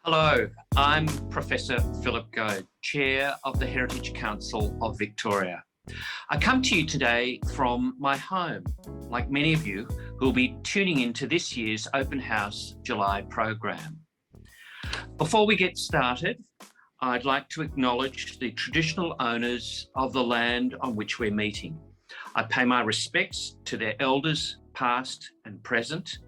Hello, I'm Professor Philip Goad, Chair of the Heritage Council of Victoria. I come to you today from my home, like many of you who will be tuning into this year's Open House July program. Before we get started, I'd like to acknowledge the traditional owners of the land on which we're meeting. I pay my respects to their elders, past and present,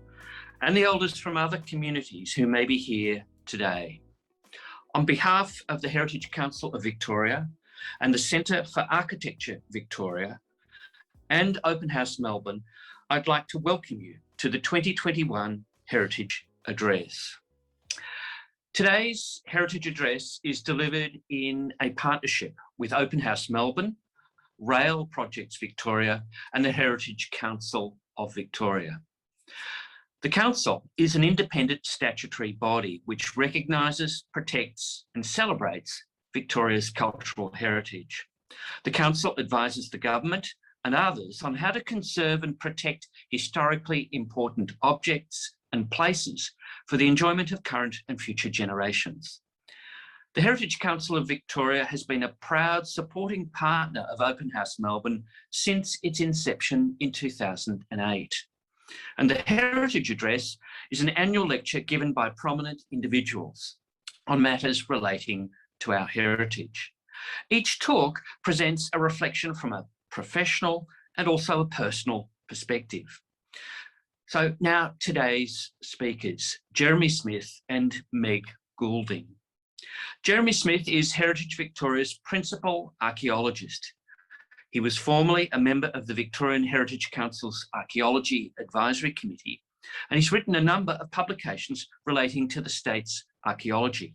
and the elders from other communities who may be here today. On behalf of the Heritage Council of Victoria and the Centre for Architecture Victoria and Open House Melbourne, I'd like to welcome you to the 2021 Heritage Address. Today's Heritage Address is delivered in a partnership with Open House Melbourne, Rail Projects Victoria and the Heritage Council of Victoria. The Council is an independent statutory body which recognises, protects and celebrates Victoria's cultural heritage. The Council advises the Government and others on how to conserve and protect historically important objects and places for the enjoyment of current and future generations. The Heritage Council of Victoria has been a proud supporting partner of Open House Melbourne since its inception in 2008. And the Heritage Address is an annual lecture given by prominent individuals on matters relating to our heritage. Each talk presents a reflection from a professional and also a personal perspective. So now today's speakers, Jeremy Smith and Meg Goulding. Jeremy Smith is Heritage Victoria's principal archaeologist. He was formerly a member of the Victorian Heritage Council's Archaeology Advisory Committee, and he's written a number of publications relating to the state's archaeology.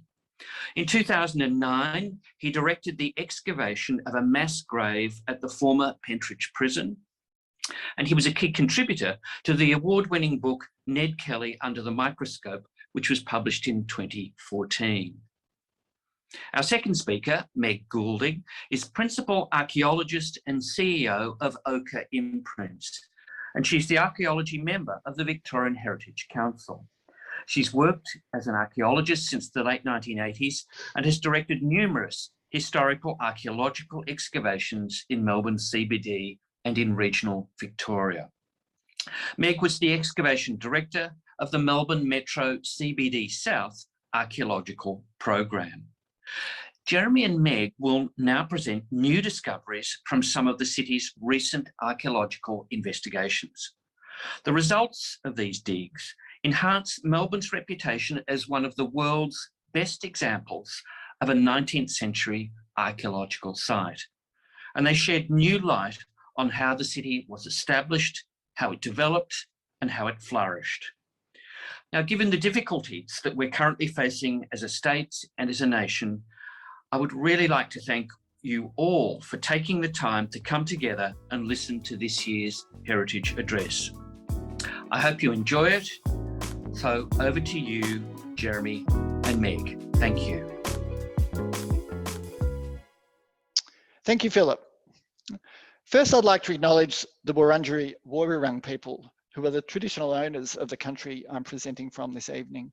In 2009, he directed the excavation of a mass grave at the former Pentridge prison, and he was a key contributor to the award-winning book Ned Kelly Under the Microscope, which was published in 2014. Our second speaker, Meg Goulding, is Principal Archaeologist and CEO of Ochre Imprints, and she's the archaeology member of the Victorian Heritage Council. She's worked as an archaeologist since the late 1980s and has directed numerous historical archaeological excavations in Melbourne CBD and in regional Victoria. Meg was the excavation director of the Melbourne Metro CBD South Archaeological program. Jeremy and Meg will now present new discoveries from some of the city's recent archaeological investigations. The results of these digs enhance Melbourne's reputation as one of the world's best examples of a 19th century archaeological site. And they shed new light on how the city was established, how it developed, and how it flourished. Now, given the difficulties that we're currently facing as a state and as a nation, I would really like to thank you all for taking the time to come together and listen to this year's Heritage Address. I hope you enjoy it. So over to you, Jeremy and Meg. Thank you. Thank you, Philip. First, I'd like to acknowledge the Wurundjeri Woi-wurrung people, who are the traditional owners of the country I'm presenting from this evening,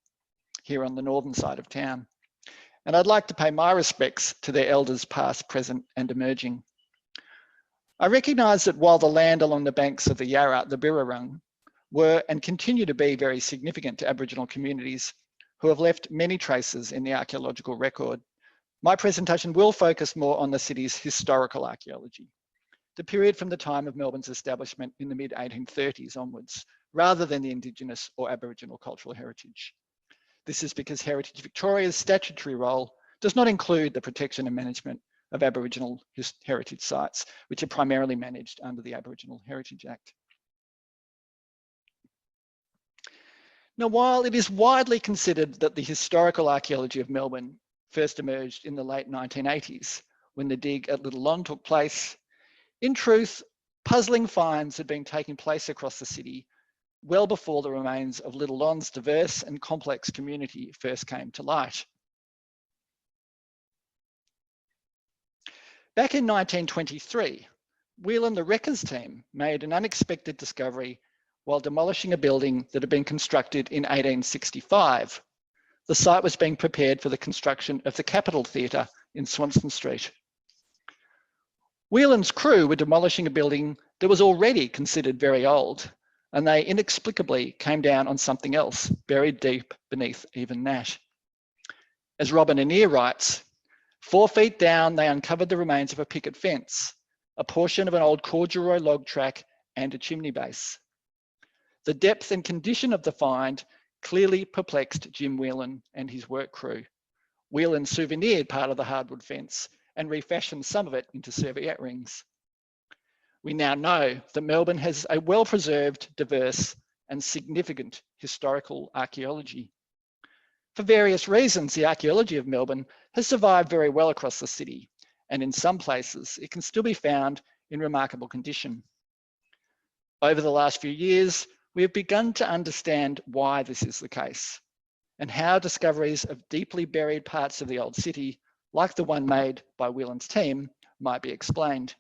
here on the northern side of town. And I'd like to pay my respects to their elders past, present and emerging. I recognise that while the land along the banks of the Yarra, the Birrarung, were and continue to be very significant to Aboriginal communities who have left many traces in the archaeological record, my presentation will focus more on the city's historical archaeology, the period from the time of Melbourne's establishment in the mid-1830s onwards, rather than the Indigenous or Aboriginal cultural heritage. This is because Heritage Victoria's statutory role does not include the protection and management of Aboriginal heritage sites, which are primarily managed under the Aboriginal Heritage Act. Now, while it is widely considered that the historical archaeology of Melbourne first emerged in the late 1980s, when the dig at Little Lon took place, in truth, puzzling finds had been taking place across the city well before the remains of Little Lon's diverse and complex community first came to light. Back in 1923, Whelan the Wreckers team made an unexpected discovery while demolishing a building that had been constructed in 1865, the site was being prepared for the construction of the Capitol Theatre in Swanston Street. Whelan's crew were demolishing a building that was already considered very old, and they inexplicably came down on something else buried deep beneath even that. As Robin Annear writes, 4 feet down, they uncovered the remains of a picket fence, a portion of an old corduroy log track, and a chimney base. The depth and condition of the find clearly perplexed Jim Whelan and his work crew. Whelan souvenired part of the hardwood fence and refashioned some of it into serviette rings. We now know that Melbourne has a well-preserved, diverse, and significant historical archaeology. For various reasons, the archaeology of Melbourne has survived very well across the city, and in some places it can still be found in remarkable condition. Over the last few years, we have begun to understand why this is the case, and how discoveries of deeply buried parts of the old city, like the one made by Whelan's team, might be explained.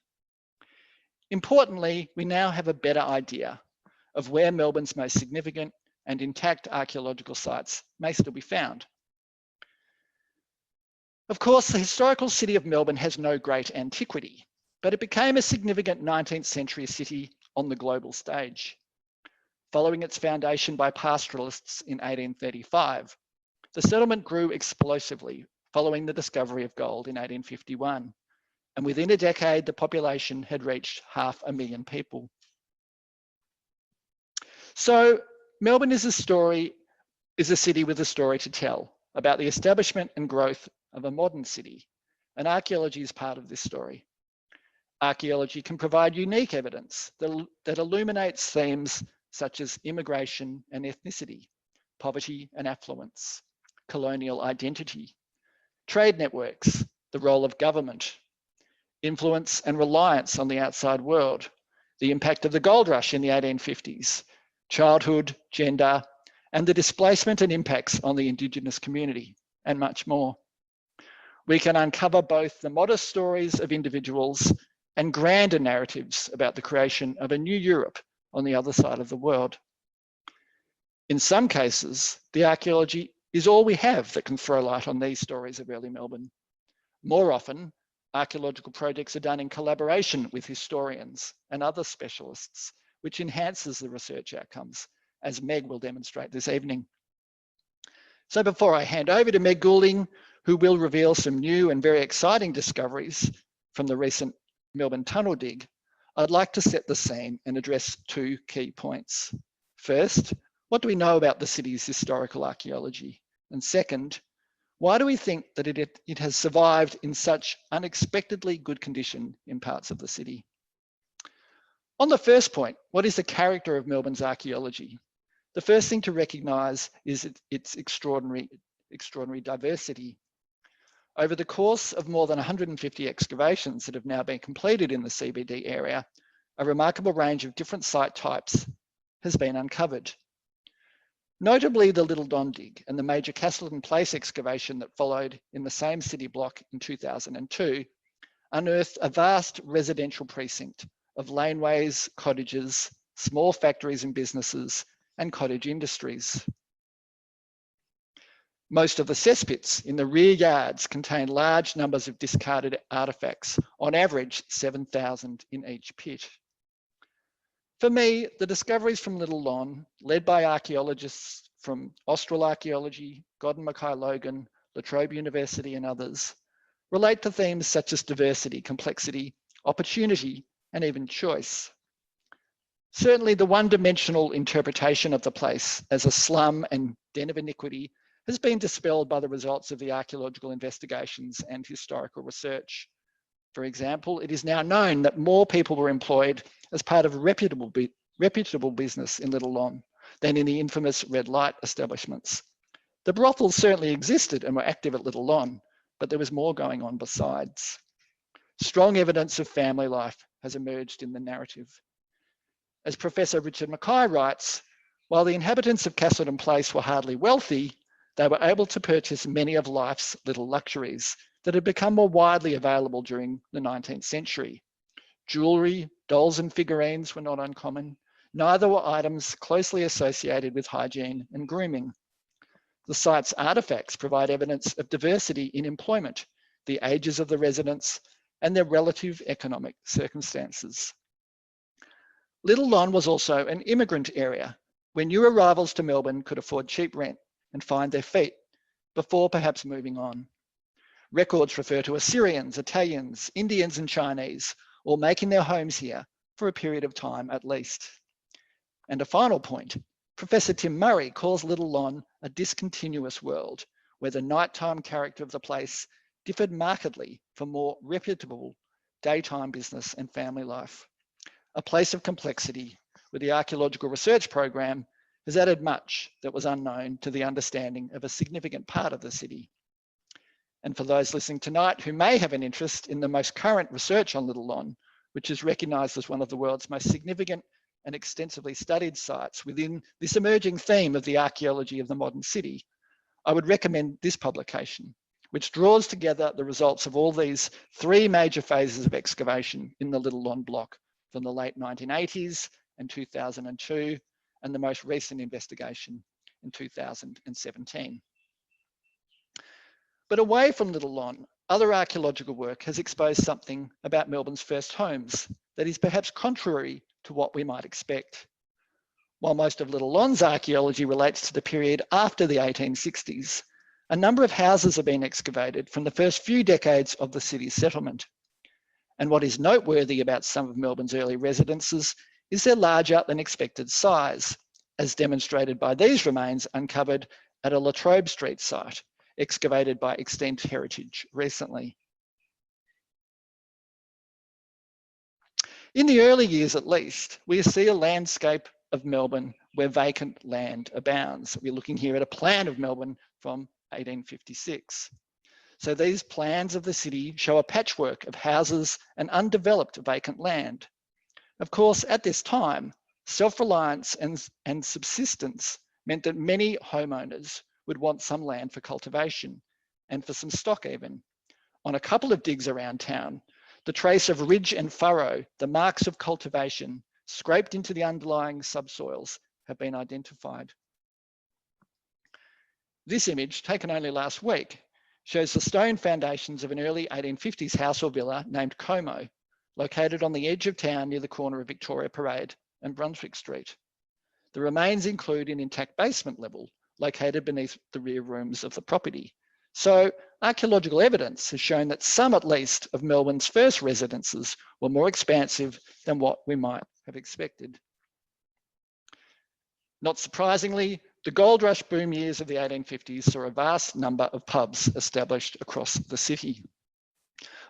Importantly, we now have a better idea of where Melbourne's most significant and intact archaeological sites may still be found. Of course, the historical city of Melbourne has no great antiquity, but it became a significant 19th century city on the global stage. Following its foundation by pastoralists in 1835, the settlement grew explosively following the discovery of gold in 1851. And within a decade, the population had reached 500,000 people. So Melbourne is a city with a story to tell about the establishment and growth of a modern city, and archaeology is part of this story. Archaeology can provide unique evidence that illuminates themes such as immigration and ethnicity, poverty and affluence, colonial identity, trade networks, the role of government, influence and reliance on the outside world, the impact of the gold rush in the 1850s, childhood, gender, and the displacement and impacts on the Indigenous community, and much more. We can uncover both the modest stories of individuals and grander narratives about the creation of a new Europe on the other side of the world. In some cases, the archaeology is all we have that can throw light on these stories of early Melbourne. More often, archaeological projects are done in collaboration with historians and other specialists, which enhances the research outcomes, as Meg will demonstrate this evening. So before I hand over to Meg Goulding, who will reveal some new and very exciting discoveries from the recent Melbourne tunnel dig, I'd like to set the scene and address 2 key points. First, what do we know about the city's historical archaeology? And second, why do we think that it has survived in such unexpectedly good condition in parts of the city? On the first point, what is the character of Melbourne's archaeology? The first thing to recognise is its extraordinary diversity. Over the course of more than 150 excavations that have now been completed in the CBD area, a remarkable range of different site types has been uncovered. Notably, the Little Don dig and the major Castleton Place excavation that followed in the same city block in 2002 unearthed a vast residential precinct of laneways, cottages, small factories and businesses, and cottage industries. Most of the cesspits in the rear yards contain large numbers of discarded artefacts, on average 7,000 in each pit. For me, the discoveries from Little Lon, led by archaeologists from Austral Archaeology, Godden Mackay Logan, La Trobe University and others, relate to themes such as diversity, complexity, opportunity, and even choice. Certainly the one-dimensional interpretation of the place as a slum and den of iniquity has been dispelled by the results of the archaeological investigations and historical research. For example, it is now known that more people were employed as part of reputable business in Little Lon than in the infamous red light establishments. The brothels certainly existed and were active at Little Lon, but there was more going on besides. Strong evidence of family life has emerged in the narrative. As Professor Richard Mackay writes, while the inhabitants of Castleton Place were hardly wealthy, they were able to purchase many of life's little luxuries that had become more widely available during the 19th century. Jewellery, dolls and figurines were not uncommon. Neither were items closely associated with hygiene and grooming. The site's artefacts provide evidence of diversity in employment, the ages of the residents, and their relative economic circumstances. Little Lon was also an immigrant area where new arrivals to Melbourne could afford cheap rent and find their feet before perhaps moving on. Records refer to Assyrians, Italians, Indians, and Chinese all making their homes here for a period of time at least. And a final point, Professor Tim Murray calls Little Lon a discontinuous world where the nighttime character of the place differed markedly from more reputable daytime business and family life. A place of complexity where the archaeological research program has added much that was unknown to the understanding of a significant part of the city. And for those listening tonight who may have an interest in the most current research on Little Lon, which is recognised as one of the world's most significant and extensively studied sites within this emerging theme of the archaeology of the modern city, I would recommend this publication, which draws together the results of all these three major phases of excavation in the Little Lon block from the late 1980s and 2002, and the most recent investigation in 2017. But away from Little Lon, other archaeological work has exposed something about Melbourne's first homes that is perhaps contrary to what we might expect. While most of Little Lon's archaeology relates to the period after the 1860s, a number of houses have been excavated from the first few decades of the city's settlement. And what is noteworthy about some of Melbourne's early residences is their larger than expected size, as demonstrated by these remains uncovered at a La Trobe Street site, excavated by Extent Heritage recently. In the early years at least, we see a landscape of Melbourne where vacant land abounds. We're looking here at a plan of Melbourne from 1856. So these plans of the city show a patchwork of houses and undeveloped vacant land. Of course, at this time, self-reliance and subsistence meant that many homeowners would want some land for cultivation and for some stock even. On a couple of digs around town, the trace of ridge and furrow, the marks of cultivation scraped into the underlying subsoils, have been identified. This image, taken only last week, shows the stone foundations of an early 1850s house or villa named Como, located on the edge of town near the corner of Victoria Parade and Brunswick Street. The remains include an intact basement level located beneath the rear rooms of the property. So archaeological evidence has shown that some, at least, of Melbourne's first residences were more expansive than what we might have expected. Not surprisingly, the gold rush boom years of the 1850s saw a vast number of pubs established across the city.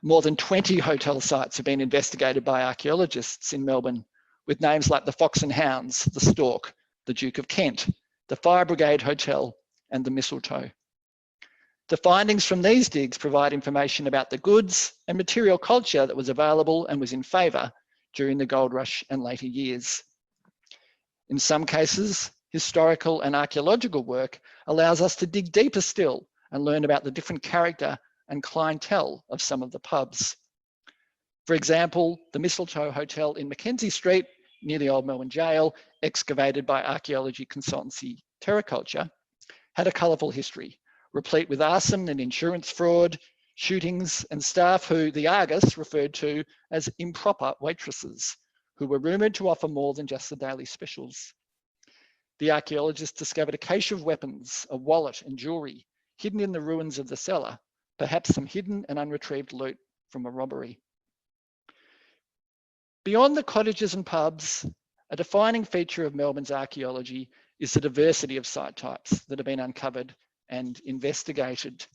More than 20 hotel sites have been investigated by archaeologists in Melbourne, with names like the Fox and Hounds, the Stork, the Duke of Kent, the Fire Brigade Hotel, and the Mistletoe. The findings from these digs provide information about the goods and material culture that was available and was in favour during the gold rush and later years. In some cases, historical and archaeological work allows us to dig deeper still and learn about the different character and clientele of some of the pubs. For example, the Mistletoe Hotel in Mackenzie Street, near the old Melbourne Jail, excavated by archaeology consultancy Terraculture, had a colourful history, replete with arson and insurance fraud, shootings, and staff who the Argus referred to as improper waitresses, who were rumoured to offer more than just the daily specials. The archaeologists discovered a cache of weapons, a wallet and jewellery hidden in the ruins of the cellar, perhaps some hidden and unretrieved loot from a robbery. Beyond the cottages and pubs, a defining feature of Melbourne's archaeology is the diversity of site types that have been uncovered and investigated.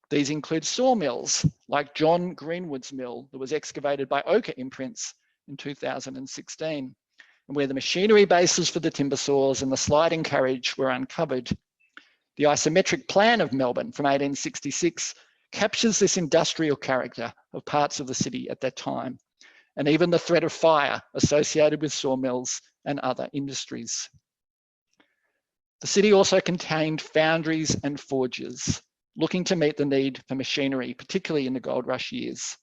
These include sawmills like John Greenwood's mill that was excavated by Ochre imprints in 2016, and where the machinery bases for the timber saws and the sliding carriage were uncovered. The isometric plan of Melbourne from 1866 captures this industrial character of parts of the city at that time, and even the threat of fire associated with sawmills and other industries. The city also contained foundries and forges, looking to meet the need for machinery, particularly in the gold rush years.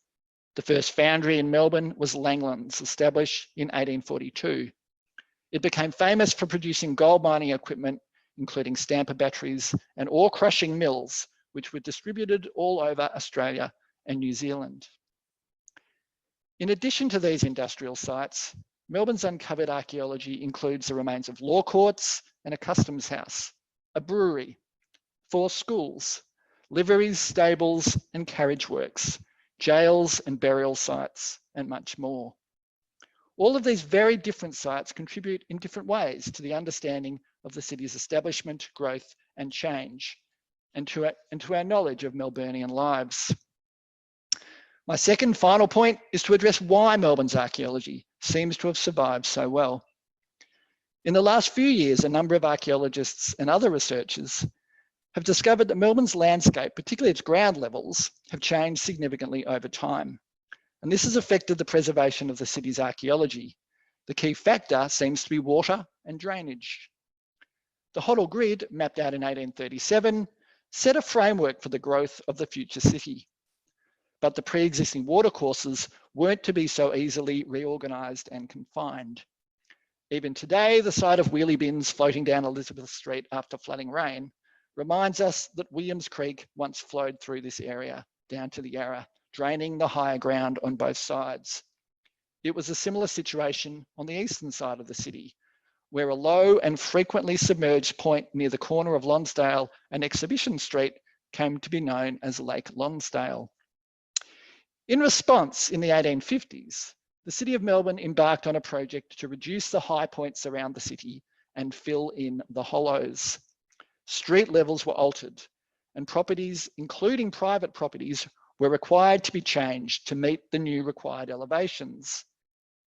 The first foundry in Melbourne was Langlands, established in 1842. It became famous for producing gold mining equipment including stamper batteries and ore crushing mills, which were distributed all over Australia and New Zealand. In addition to these industrial sites, Melbourne's uncovered archaeology includes the remains of law courts and a customs house, a brewery, 4 schools, liveries, stables and carriage works, jails and burial sites, and much more. All of these very different sites contribute in different ways to the understanding of the city's establishment, growth and change, and to our knowledge of Melburnian lives. My second final point is to address why Melbourne's archaeology seems to have survived so well. In the last few years, a number of archaeologists and other researchers have discovered that Melbourne's landscape, particularly its ground levels, have changed significantly over time. And this has affected the preservation of the city's archaeology. The key factor seems to be water and drainage. The Hoddle Grid, mapped out in 1837, set a framework for the growth of the future city. But the pre-existing watercourses weren't to be so easily reorganised and confined. Even today, the sight of wheelie bins floating down Elizabeth Street after flooding rain reminds us that Williams Creek once flowed through this area down to the Yarra, draining the higher ground on both sides. It was a similar situation on the eastern side of the city, where a low and frequently submerged point near the corner of Lonsdale and Exhibition Street came to be known as Lake Lonsdale. In response, in the 1850s, the City of Melbourne embarked on a project to reduce the high points around the city and fill in the hollows. Street levels were altered and properties, including private properties, were required to be changed to meet the new required elevations.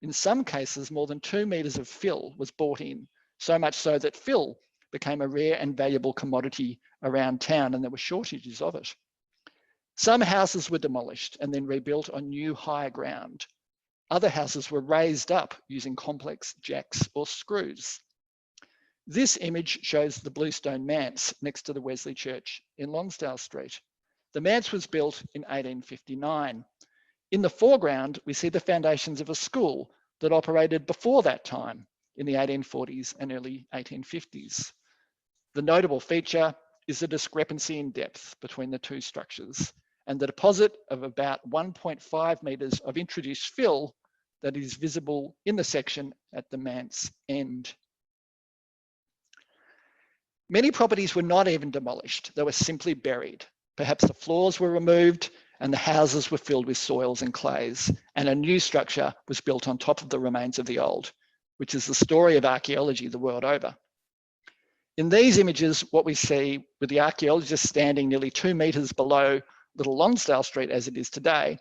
In some cases, more than 2 metres of fill was brought in, so much so that fill became a rare and valuable commodity around town, and there were shortages of it. Some houses were demolished and then rebuilt on new higher ground. Other houses were raised up using complex jacks or screws. This image shows the bluestone manse next to the Wesley Church in Lonsdale Street. The manse was built in 1859. In the foreground, we see the foundations of a school that operated before that time in the 1840s and early 1850s. The notable feature is the discrepancy in depth between the two structures and the deposit of about 1.5 metres of introduced fill that is visible in the section at the manse end. Many properties were not even demolished, they were simply buried. Perhaps the floors were removed and the houses were filled with soils and clays, and a new structure was built on top of the remains of the old, which is the story of archaeology the world over. In these images, what we see with the archaeologist standing nearly 2 metres below Little Lonsdale Street as it is today,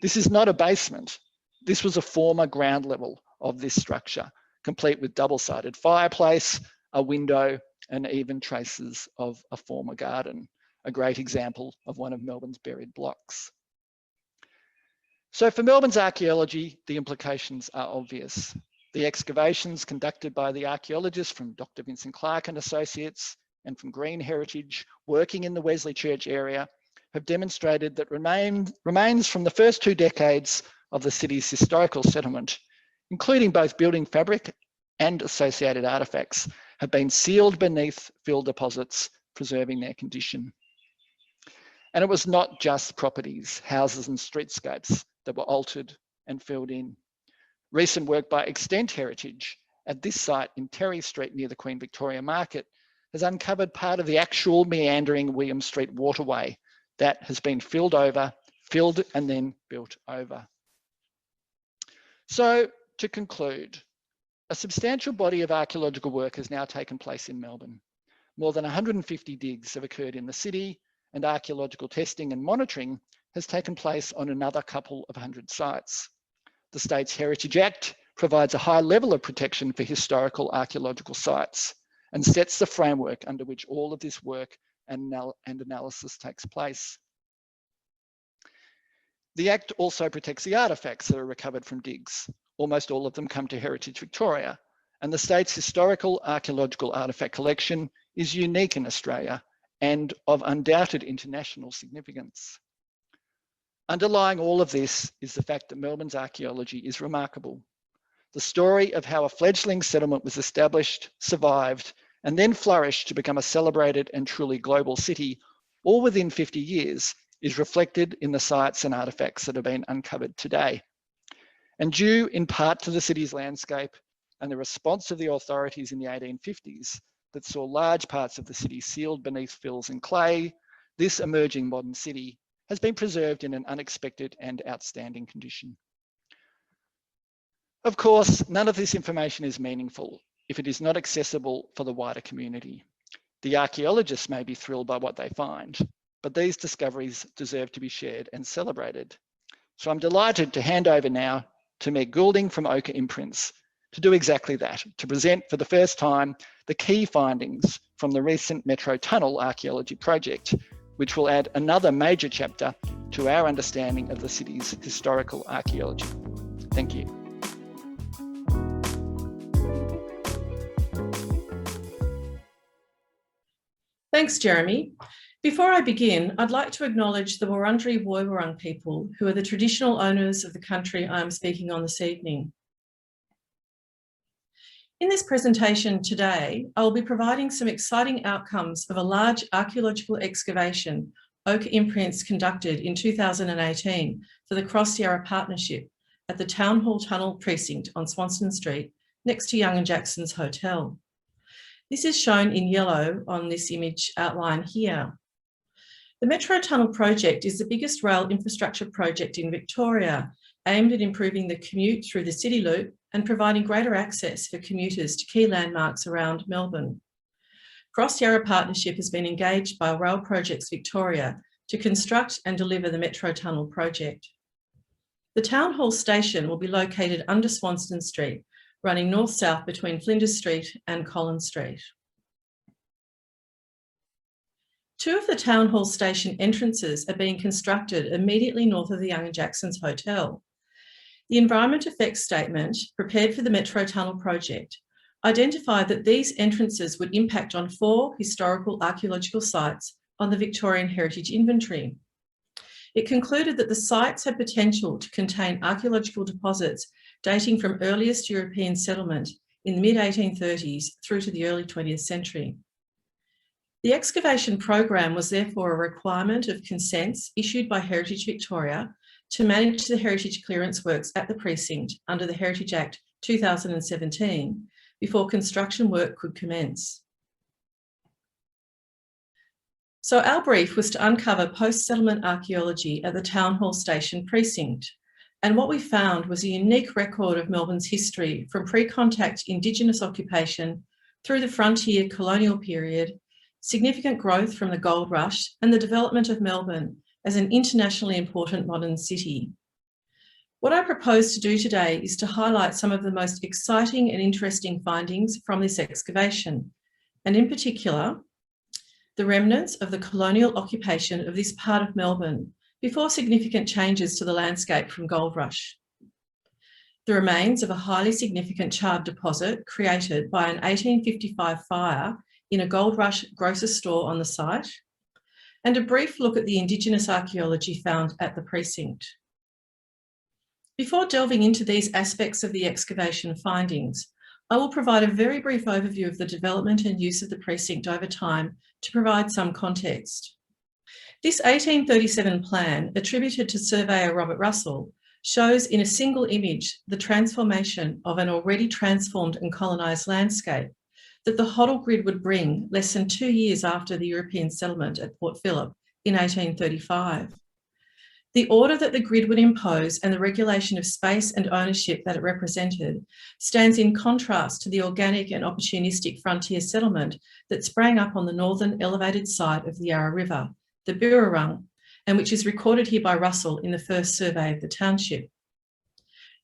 this is not a basement. This was a former ground level of this structure, complete with double-sided fireplace, a window, and even traces of a former garden, a great example of one of Melbourne's buried blocks. So for Melbourne's archaeology, the implications are obvious. The excavations conducted by the archaeologists from Dr. Vincent Clark and Associates and from Green Heritage working in the Wesley Church area have demonstrated that remains from the first 2 decades of the city's historical settlement, including both building fabric and associated artefacts, have been sealed beneath fill deposits, preserving their condition. And it was not just properties, houses and streetscapes that were altered and filled in. Recent work by Extent Heritage at this site in Terry Street near the Queen Victoria Market has uncovered part of the actual meandering William Street waterway that has been filled and then built over. So to conclude, a substantial body of archaeological work has now taken place in Melbourne. More than 150 digs have occurred in the city, and archaeological testing and monitoring has taken place on another couple of 100 sites. The State's Heritage Act provides a high level of protection for historical archaeological sites and sets the framework under which all of this work and analysis takes place. The Act also protects the artefacts that are recovered from digs. Almost all of them come to Heritage Victoria, and the state's historical archaeological artefact collection is unique in Australia and of undoubted international significance. Underlying all of this is the fact that Melbourne's archaeology is remarkable. The story of how a fledgling settlement was established, survived, and then flourish to become a celebrated and truly global city, all within 50 years, is reflected in the sites and artefacts that have been uncovered today. And due in part to the city's landscape and the response of the authorities in the 1850s that saw large parts of the city sealed beneath fills and clay, this emerging modern city has been preserved in an unexpected and outstanding condition. Of course, none of this information is meaningful if it is not accessible for the wider community. The archaeologists may be thrilled by what they find, but these discoveries deserve to be shared and celebrated. So I'm delighted to hand over now to Meg Goulding from Ochre Imprints to do exactly that, to present for the first time the key findings from the recent Metro Tunnel archaeology project, which will add another major chapter to our understanding of the city's historical archaeology. Thank you. Thanks, Jeremy. Before I begin, I'd like to acknowledge the Wurundjeri Woiwurrung people, who are the traditional owners of the country I am speaking on this evening. In this presentation today, I will be providing some exciting outcomes of a large archaeological excavation Ochre Imprints conducted in 2018 for the Cross-Yarra Partnership at the Town Hall Tunnel Precinct on Swanston Street, next to Young & Jackson's Hotel. This is shown in yellow on this image outline here. The Metro Tunnel project is the biggest rail infrastructure project in Victoria, aimed at improving the commute through the city loop and providing greater access for commuters to key landmarks around Melbourne. Cross-Yarra Partnership has been engaged by Rail Projects Victoria to construct and deliver the Metro Tunnel project. The Town Hall station will be located under Swanston Street, running north-south between Flinders Street and Collins Street. Two of the Town Hall station entrances are being constructed immediately north of the Young & Jackson's Hotel. The Environment Effects Statement, prepared for the Metro Tunnel project, identified that these entrances would impact on 4 historical archaeological sites on the Victorian Heritage Inventory. It concluded that the sites had potential to contain archaeological deposits dating from earliest European settlement in the mid-1830s through to the early 20th century. The excavation program was therefore a requirement of consents issued by Heritage Victoria to manage the heritage clearance works at the precinct under the Heritage Act 2017 before construction work could commence. So our brief was to uncover post-settlement archaeology at the Town Hall Station precinct. And what we found was a unique record of Melbourne's history from pre-contact Indigenous occupation through the frontier colonial period, significant growth from the gold rush, and the development of Melbourne as an internationally important modern city. What I propose to do today is to highlight some of the most exciting and interesting findings from this excavation, and in particular, the remnants of the colonial occupation of this part of Melbourne before significant changes to the landscape from gold rush. The remains of a highly significant charred deposit created by an 1855 fire in a gold rush grocer's store on the site, and a brief look at the Indigenous archaeology found at the precinct. Before delving into these aspects of the excavation findings, I will provide a very brief overview of the development and use of the precinct over time to provide some context. This 1837 plan, attributed to surveyor Robert Russell, shows in a single image the transformation of an already transformed and colonised landscape that the Hoddle grid would bring less than 2 years after the European settlement at Port Phillip in 1835. The order that the grid would impose and the regulation of space and ownership that it represented stands in contrast to the organic and opportunistic frontier settlement that sprang up on the northern elevated side of the Yarra River, the Birrarung, and which is recorded here by Russell in the first survey of the township.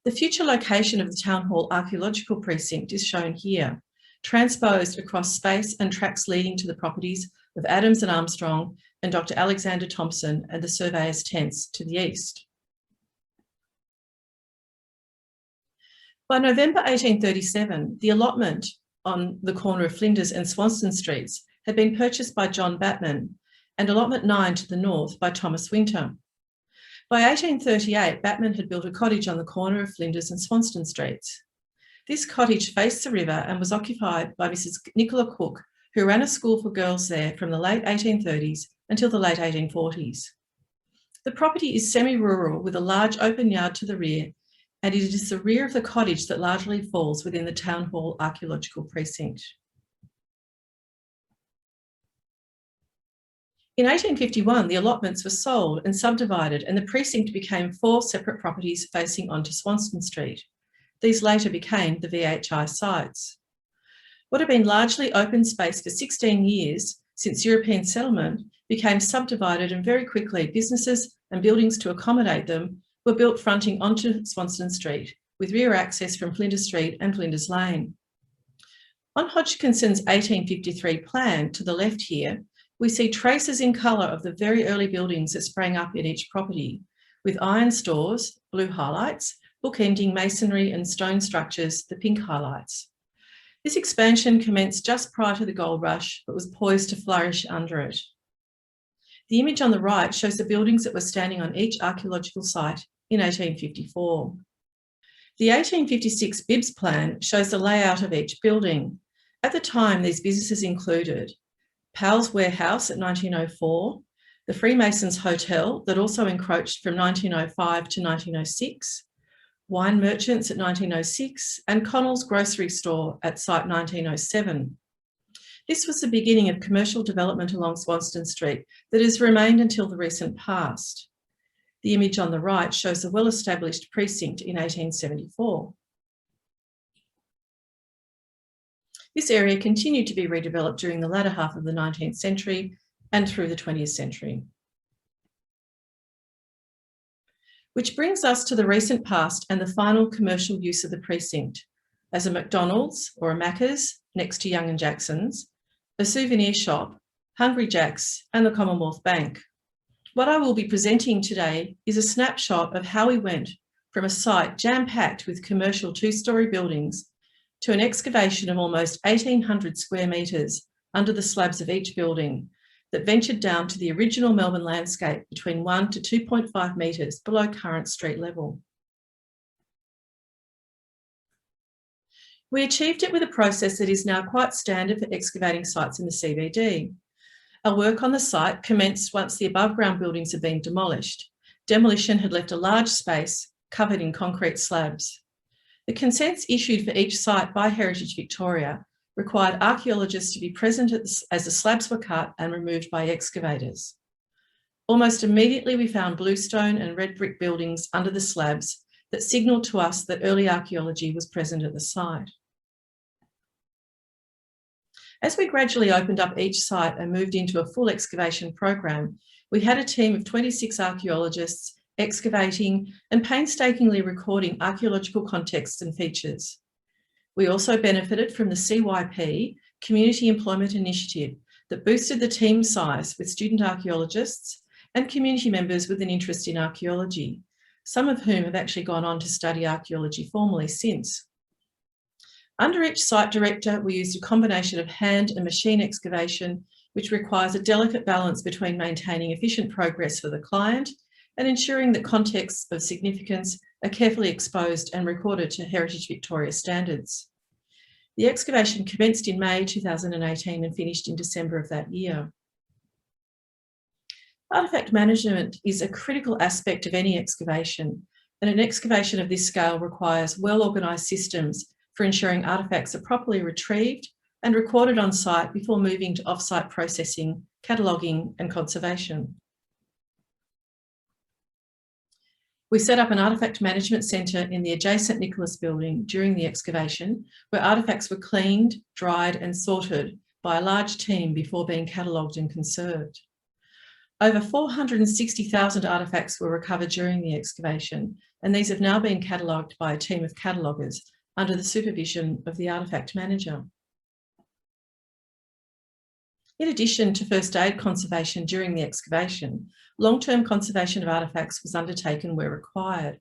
The future location of the Town Hall Archaeological Precinct is shown here, transposed across space and tracks leading to the properties of Adams and Armstrong and Dr. Alexander Thompson and the surveyor's tents to the east. By November 1837, the allotment on the corner of Flinders and Swanston Streets had been purchased by John Batman, and allotment 9 to the north by Thomas Winter. By 1838, Batman had built a cottage on the corner of Flinders and Swanston Streets. This cottage faced the river and was occupied by Mrs. Nicola Cook, who ran a school for girls there from the late 1830s until the late 1840s. The property is semi-rural with a large open yard to the rear, and it is the rear of the cottage that largely falls within the Town Hall Archaeological Precinct. In 1851, the allotments were sold and subdivided, and the precinct became 4 separate properties facing onto Swanston Street. These later became the VHI sites. What had been largely open space for 16 years since European settlement became subdivided, and very quickly businesses and buildings to accommodate them were built fronting onto Swanston Street, with rear access from Flinders Street and Flinders Lane. On Hodgkinson's 1853 plan to the left here, we see traces in colour of the very early buildings that sprang up in each property, with iron stores, blue highlights, bookending masonry and stone structures, the pink highlights. This expansion commenced just prior to the gold rush, but was poised to flourish under it. The image on the right shows the buildings that were standing on each archaeological site in 1854. The 1856 Bibbs plan shows the layout of each building. At the time, these businesses included Powell's Warehouse at 1904, the Freemasons Hotel that also encroached from 1905 to 1906, Wine Merchants at 1906, and Connell's Grocery Store at site 1907. This was the beginning of commercial development along Swanston Street that has remained until the recent past. The image on the right shows a well-established precinct in 1874. This area continued to be redeveloped during the latter half of the 19th century and through the 20th century. Which brings us to the recent past and the final commercial use of the precinct as a McDonald's or a Macca's next to Young and Jackson's, a souvenir shop, Hungry Jack's, and the Commonwealth Bank. What I will be presenting today is a snapshot of how we went from a site jam-packed with commercial 2-storey buildings to an excavation of almost 1,800 square metres under the slabs of each building that ventured down to the original Melbourne landscape between 1 to 2.5 metres below current street level. We achieved it with a process that is now quite standard for excavating sites in the CBD. Our work on the site commenced once the above-ground buildings had been demolished. Demolition had left a large space covered in concrete slabs. The consents issued for each site by Heritage Victoria required archaeologists to be present as the slabs were cut and removed by excavators. Almost immediately we found bluestone and red brick buildings under the slabs that signalled to us that early archaeology was present at the site. As we gradually opened up each site and moved into a full excavation program, we had a team of 26 archaeologists excavating and painstakingly recording archaeological contexts and features. We also benefited from the CYP, Community Employment Initiative, that boosted the team size with student archaeologists and community members with an interest in archaeology, some of whom have actually gone on to study archaeology formally since. Under each site director, we used a combination of hand and machine excavation, which requires a delicate balance between maintaining efficient progress for the client and ensuring that contexts of significance are carefully exposed and recorded to Heritage Victoria standards. The excavation commenced in May 2018 and finished in December of that year. Artefact management is a critical aspect of any excavation, and an excavation of this scale requires well-organised systems for ensuring artefacts are properly retrieved and recorded on site before moving to off-site processing, cataloguing and conservation. We set up an artefact management centre in the adjacent Nicholas building during the excavation, where artefacts were cleaned, dried and sorted by a large team before being catalogued and conserved. Over 460,000 artefacts were recovered during the excavation, and these have now been catalogued by a team of cataloguers under the supervision of the artefact manager. In addition to first aid conservation during the excavation, long-term conservation of artefacts was undertaken where required.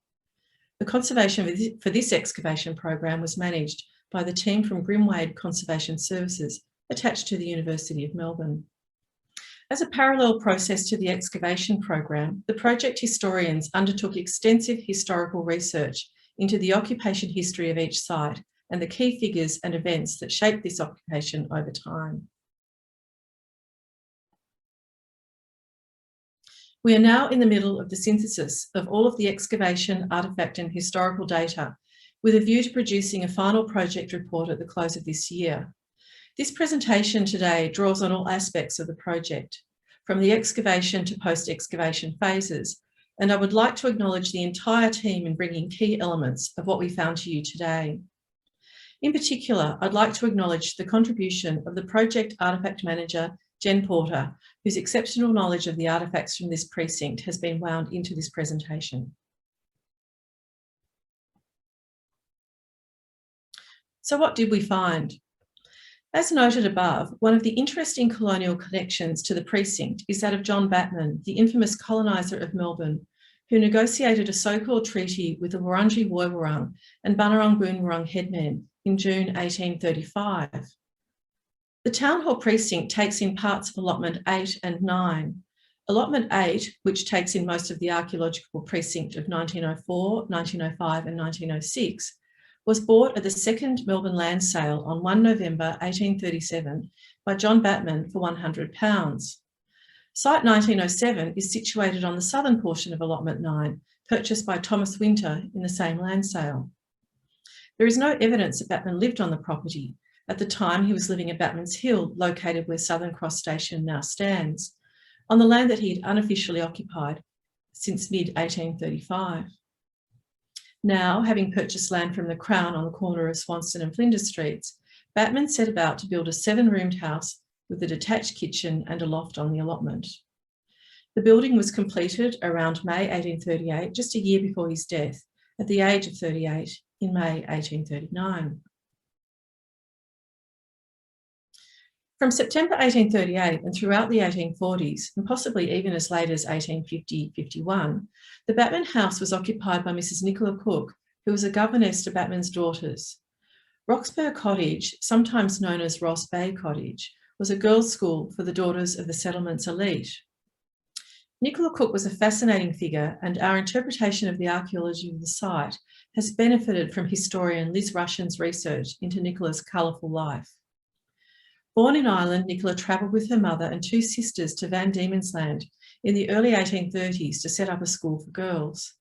The conservation for this excavation program was managed by the team from Grimwade Conservation Services attached to the University of Melbourne. As a parallel process to the excavation program, the project historians undertook extensive historical research into the occupation history of each site and the key figures and events that shaped this occupation over time. We are now in the middle of the synthesis of all of the excavation, artefact and historical data with a view to producing a final project report at the close of this year. This presentation today draws on all aspects of the project, from the excavation to post-excavation phases, and I would like to acknowledge the entire team in bringing key elements of what we found to you today. In particular, I'd like to acknowledge the contribution of the project artefact manager, Jen Porter, whose exceptional knowledge of the artefacts from this precinct has been wound into this presentation. So what did we find? As noted above, one of the interesting colonial connections to the precinct is that of John Batman, the infamous coloniser of Melbourne, who negotiated a so-called treaty with the Wurundjeri Woiwurrung and Bunurong Boonwurrung headmen in June 1835. The Town Hall precinct takes in parts of allotment 8 and 9. Allotment 8, which takes in most of the archaeological precinct of 1904, 1905 and 1906, was bought at the second Melbourne land sale on 1 November 1837 by John Batman for £100. Site 1907 is situated on the southern portion of allotment 9, purchased by Thomas Winter in the same land sale. There is no evidence that Batman lived on the property. At the time, he was living at Batman's Hill, located where Southern Cross Station now stands, on the land that he had unofficially occupied since mid-1835. Now, having purchased land from the Crown on the corner of Swanston and Flinders Streets, Batman set about to build a 7-roomed house with a detached kitchen and a loft on the allotment. The building was completed around May 1838, just a year before his death, at the age of 38, in May 1839. From September 1838 and throughout the 1840s, and possibly even as late as 1850-51, the Batman house was occupied by Mrs. Nicola Cook, who was a governess to Batman's daughters. Roxburgh Cottage, sometimes known as Ross Bay Cottage, was a girls' school for the daughters of the settlement's elite. Nicola Cook was a fascinating figure, and our interpretation of the archaeology of the site has benefited from historian Liz Russian's research into Nicola's colourful life. Born in Ireland, Nicola travelled with her mother and 2 sisters to Van Diemen's Land in the early 1830s to set up a school for girls.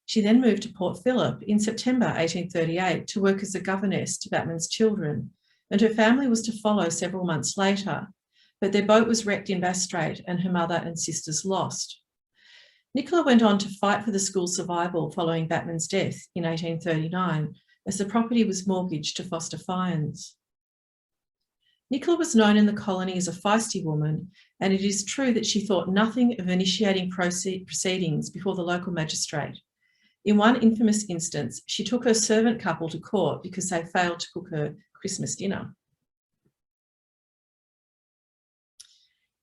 She then moved to Port Phillip in September 1838 to work as a governess to Batman's children, and her family was to follow several months later, but their boat was wrecked in Bass Strait and her mother and sisters lost. Nicola went on to fight for the school's survival following Batman's death in 1839, as the property was mortgaged to Foster Fyans. Nicola was known in the colony as a feisty woman, and it is true that she thought nothing of initiating proceedings before the local magistrate. In one infamous instance, she took her servant couple to court because they failed to cook her Christmas dinner.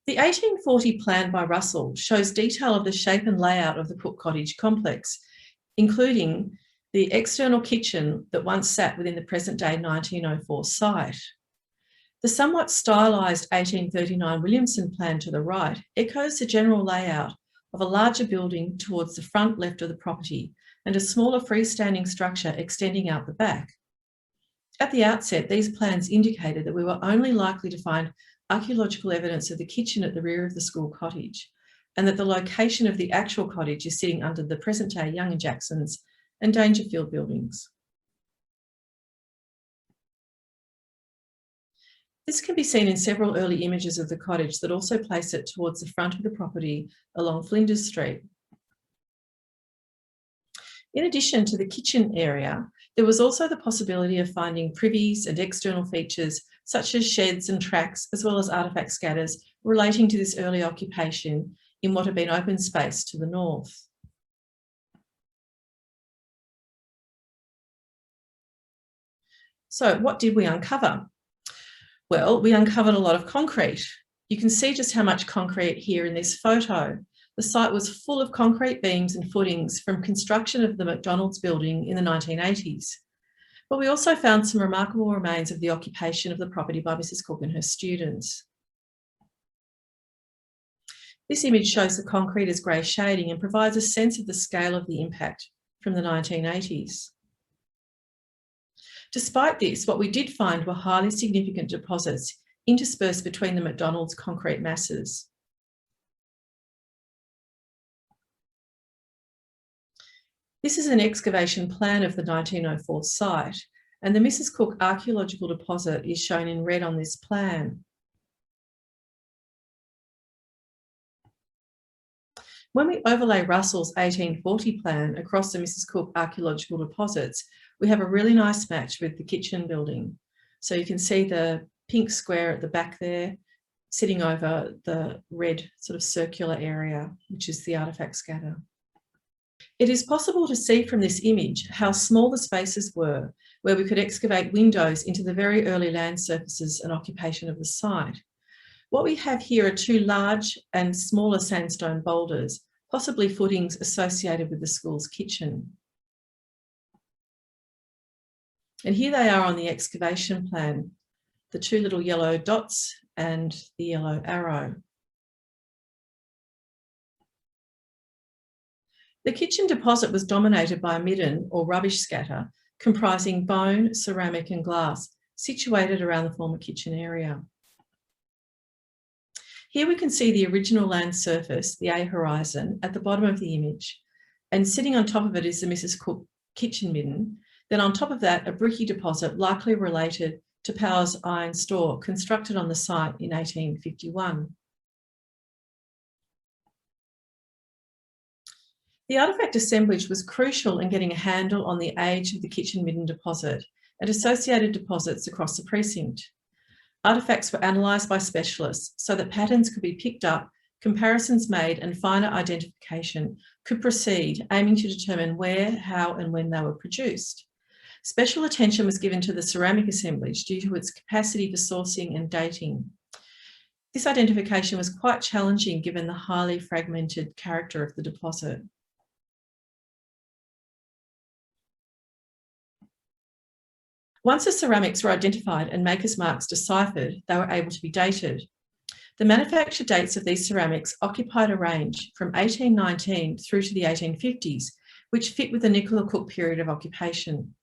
The 1840 plan by Russell shows detail of the shape and layout of the Cook Cottage complex, including the external kitchen that once sat within the present-day 1904 site. The somewhat stylised 1839 Williamson plan to the right echoes the general layout of a larger building towards the front left of the property and a smaller freestanding structure extending out the back. At the outset, these plans indicated that we were only likely to find archaeological evidence of the kitchen at the rear of the school cottage, and that the location of the actual cottage is sitting under the present-day Young and Jackson's and Dangerfield buildings. This can be seen in several early images of the cottage that also place it towards the front of the property along Flinders Street. In addition to the kitchen area, there was also the possibility of finding privies and external features such as sheds and tracks, as well as artefact scatters relating to this early occupation in what had been open space to the north. So what did we uncover? Well, we uncovered a lot of concrete. You can see just how much concrete here in this photo. The site was full of concrete beams and footings from construction of the McDonald's building in the 1980s. But we also found some remarkable remains of the occupation of the property by Mrs. Cook and her students. This image shows the concrete as grey shading and provides a sense of the scale of the impact from the 1980s. Despite this, what we did find were highly significant deposits interspersed between the McDonald's concrete masses. This is an excavation plan of the 1904 site, and the Mrs. Cook archaeological deposit is shown in red on this plan. When we overlay Russell's 1840 plan across the Mrs. Cook archaeological deposits, we have a really nice match with the kitchen building. So you can see the pink square at the back there sitting over the red sort of circular area, which is the artefact scatter. It is possible to see from this image how small the spaces were where we could excavate windows into the very early land surfaces and occupation of the site. What we have here are two large and smaller sandstone boulders, possibly footings associated with the school's kitchen. And here they are on the excavation plan, the two little yellow dots and the yellow arrow. The kitchen deposit was dominated by a midden or rubbish scatter comprising bone, ceramic and glass, situated around the former kitchen area. Here we can see the original land surface, the A horizon, at the bottom of the image, and sitting on top of it is the Mrs. Cook kitchen midden. Then on top of that, a bricky deposit likely related to Power's iron store, constructed on the site in 1851. The artefact assemblage was crucial in getting a handle on the age of the kitchen midden deposit and associated deposits across the precinct. Artefacts were analysed by specialists so that patterns could be picked up, comparisons made and finer identification could proceed, aiming to determine where, how and when they were produced. Special attention was given to the ceramic assemblage due to its capacity for sourcing and dating. This identification was quite challenging given the highly fragmented character of the deposit. Once the ceramics were identified and maker's marks deciphered, they were able to be dated. The manufacture dates of these ceramics occupied a range from 1819 through to the 1850s, which fit with the Nicola Cook period of occupation.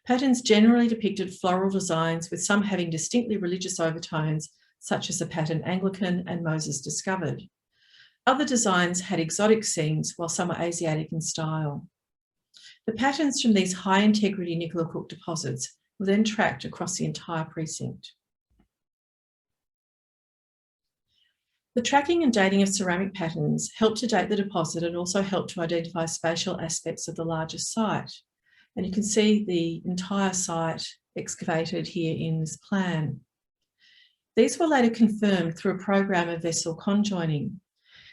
Patterns generally depicted floral designs, with some having distinctly religious overtones, such as the pattern Anglican and Moses Discovered. Other designs had exotic scenes, while some were Asiatic in style. The patterns from these high integrity Nicola Cook deposits were then tracked across the entire precinct. The tracking and dating of ceramic patterns helped to date the deposit and also helped to identify spatial aspects of the larger site. And you can see the entire site excavated here in this plan. These were later confirmed through a program of vessel conjoining.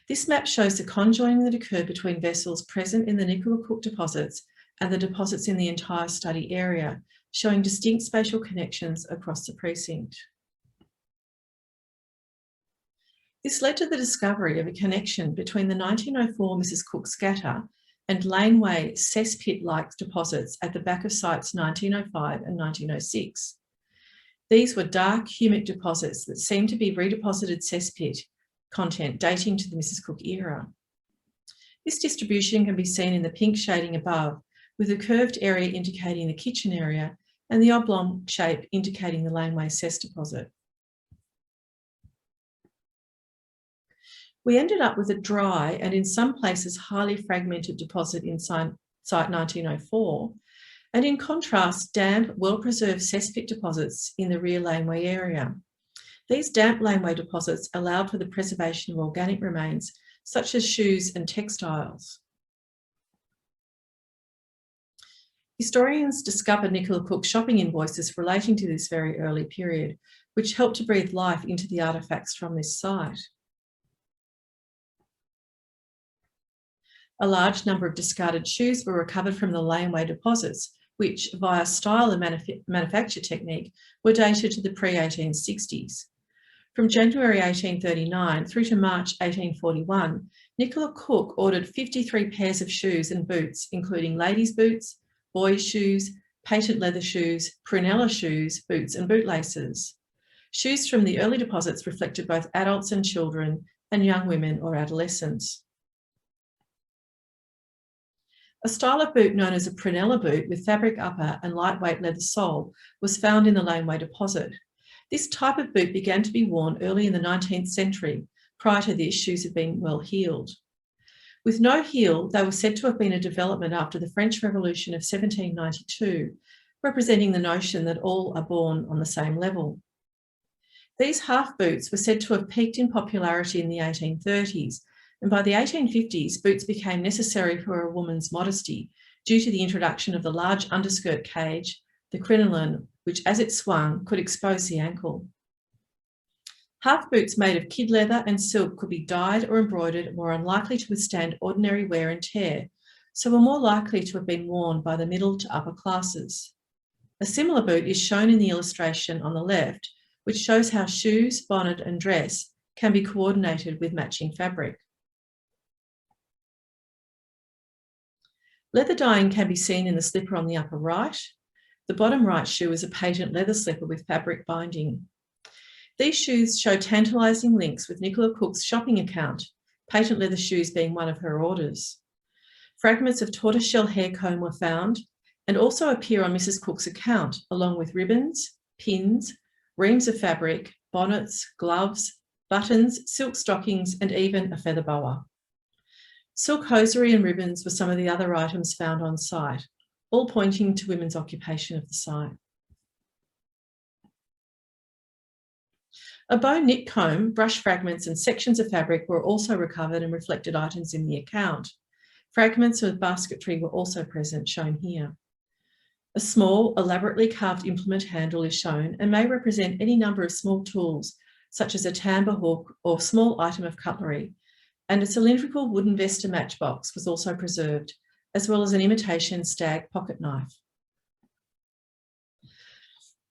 This map shows the conjoining that occurred between vessels present in the Nicola Cook deposits and the deposits in the entire study area, showing distinct spatial connections across the precinct. This led to the discovery of a connection between the 1904 Mrs. Cook scatter and laneway cesspit-like deposits at the back of sites 1905 and 1906. These were dark humic deposits that seemed to be redeposited cesspit content dating to the Mrs. Cook era. This distribution can be seen in the pink shading above, with the curved area indicating the kitchen area and the oblong shape indicating the laneway cess deposit. We ended up with a dry and in some places highly fragmented deposit in site 1904, and in contrast, damp, well-preserved cesspit deposits in the rear laneway area. These damp laneway deposits allowed for the preservation of organic remains, such as shoes and textiles. Historians discovered Nicola Cook shopping invoices relating to this very early period, which helped to breathe life into the artefacts from this site. A large number of discarded shoes were recovered from the laneway deposits, which, via style and manufacture technique, were dated to the pre-1860s. From January 1839 through to March 1841, Nicola Cook ordered 53 pairs of shoes and boots, including ladies' boots, boys' shoes, patent leather shoes, prunella shoes, boots and bootlaces. Shoes from the early deposits reflected both adults and children and young women or adolescents. A style of boot known as a prunella boot with fabric upper and lightweight leather sole was found in the Laneway deposit. This type of boot began to be worn early in the 19th century. Prior to this, shoes had been well heeled. With no heel, they were said to have been a development after the French Revolution of 1792, representing the notion that all are born on the same level. These half boots were said to have peaked in popularity in the 1830s, and by the 1850s, boots became necessary for a woman's modesty due to the introduction of the large underskirt cage, the crinoline, which as it swung could expose the ankle. Half boots made of kid leather and silk could be dyed or embroidered and were unlikely to withstand ordinary wear and tear, so were more likely to have been worn by the middle to upper classes. A similar boot is shown in the illustration on the left, which shows how shoes, bonnet and dress can be coordinated with matching fabric. Leather dyeing can be seen in the slipper on the upper right. The bottom right shoe is a patent leather slipper with fabric binding. These shoes show tantalising links with Nicola Cook's shopping account, patent leather shoes being one of her orders. Fragments of tortoiseshell hair comb were found and also appear on Mrs. Cook's account, along with ribbons, pins, reams of fabric, bonnets, gloves, buttons, silk stockings, and even a feather boa. Silk hosiery and ribbons were some of the other items found on site, all pointing to women's occupation of the site. A bone knit comb, brush fragments and sections of fabric were also recovered and reflected items in the account. Fragments of basketry were also present, shown here. A small, elaborately carved implement handle is shown and may represent any number of small tools, such as a tambour hook or small item of cutlery, and a cylindrical wooden Vesta matchbox was also preserved, as well as an imitation stag pocket knife.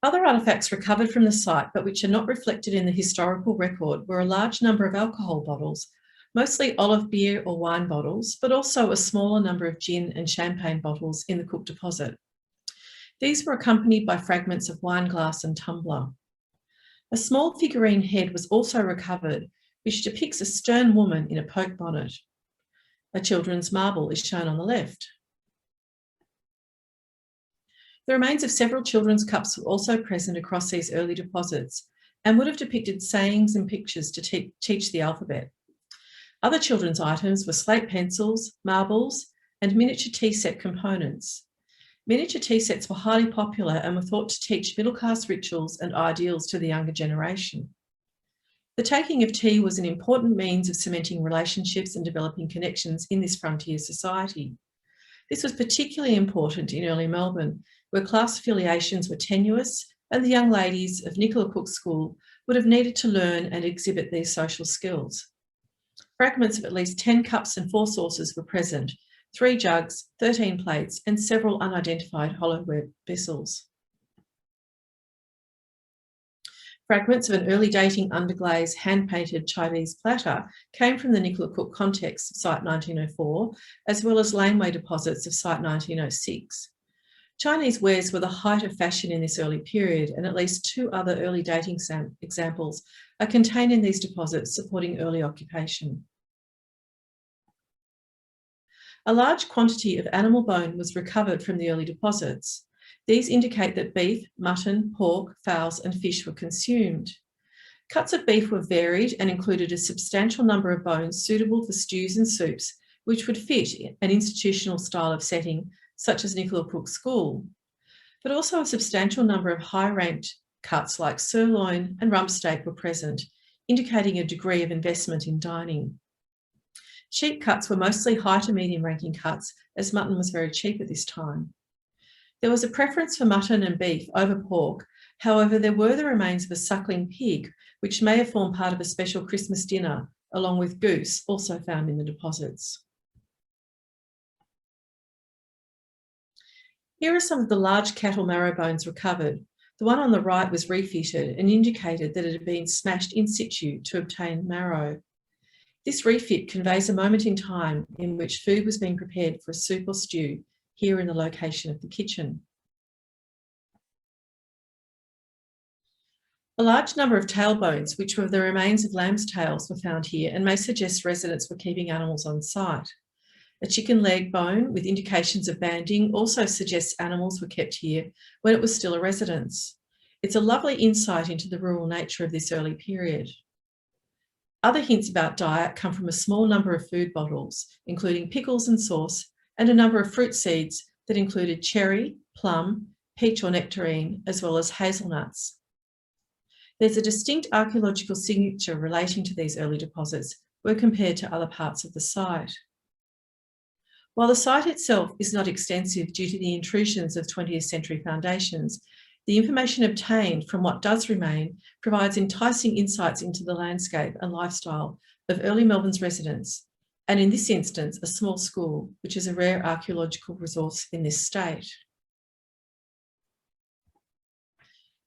Other artefacts recovered from the site, but which are not reflected in the historical record, were a large number of alcohol bottles, mostly olive beer or wine bottles, but also a smaller number of gin and champagne bottles in the Cook deposit. These were accompanied by fragments of wine glass and tumbler. A small figurine head was also recovered, which depicts a stern woman in a poke bonnet. A children's marble is shown on the left. The remains of several children's cups were also present across these early deposits and would have depicted sayings and pictures to teach the alphabet. Other children's items were slate pencils, marbles, and miniature tea set components. Miniature tea sets were highly popular and were thought to teach middle-class rituals and ideals to the younger generation. The taking of tea was an important means of cementing relationships and developing connections in this frontier society. This was particularly important in early Melbourne, where class affiliations were tenuous and the young ladies of Nicola Cook School would have needed to learn and exhibit these social skills. Fragments of at least 10 cups and 4 saucers were present, 3 jugs, 13 plates, and several unidentified hollowware vessels. Fragments of an early dating underglaze hand-painted Chinese platter came from the Nicola Cook context of Site 1904, as well as laneway deposits of Site 1906. Chinese wares were the height of fashion in this early period, and at least 2 other early dating examples are contained in these deposits supporting early occupation. A large quantity of animal bone was recovered from the early deposits. These indicate that beef, mutton, pork, fowls and fish were consumed. Cuts of beef were varied and included a substantial number of bones suitable for stews and soups, which would fit an institutional style of setting, such as Nicola Cook School, but also a substantial number of high-ranked cuts like sirloin and rump steak were present, indicating a degree of investment in dining. Sheep cuts were mostly high to medium ranking cuts, as mutton was very cheap at this time. There was a preference for mutton and beef over pork. However, there were the remains of a suckling pig, which may have formed part of a special Christmas dinner, along with goose, also found in the deposits. Here are some of the large cattle marrow bones recovered. The one on the right was refitted and indicated that it had been smashed in situ to obtain marrow. This refit conveys a moment in time in which food was being prepared for a soup or stew, here in the location of the kitchen. A large number of tailbones, which were the remains of lamb's tails, were found here and may suggest residents were keeping animals on site. A chicken leg bone with indications of banding also suggests animals were kept here when it was still a residence. It's a lovely insight into the rural nature of this early period. Other hints about diet come from a small number of food bottles, including pickles and sauce, and a number of fruit seeds that included cherry, plum, peach or nectarine, as well as hazelnuts. There's a distinct archaeological signature relating to these early deposits when compared to other parts of the site. While the site itself is not extensive due to the intrusions of 20th century foundations, the information obtained from what does remain provides enticing insights into the landscape and lifestyle of early Melbourne's residents, and in this instance, a small school, which is a rare archaeological resource in this state.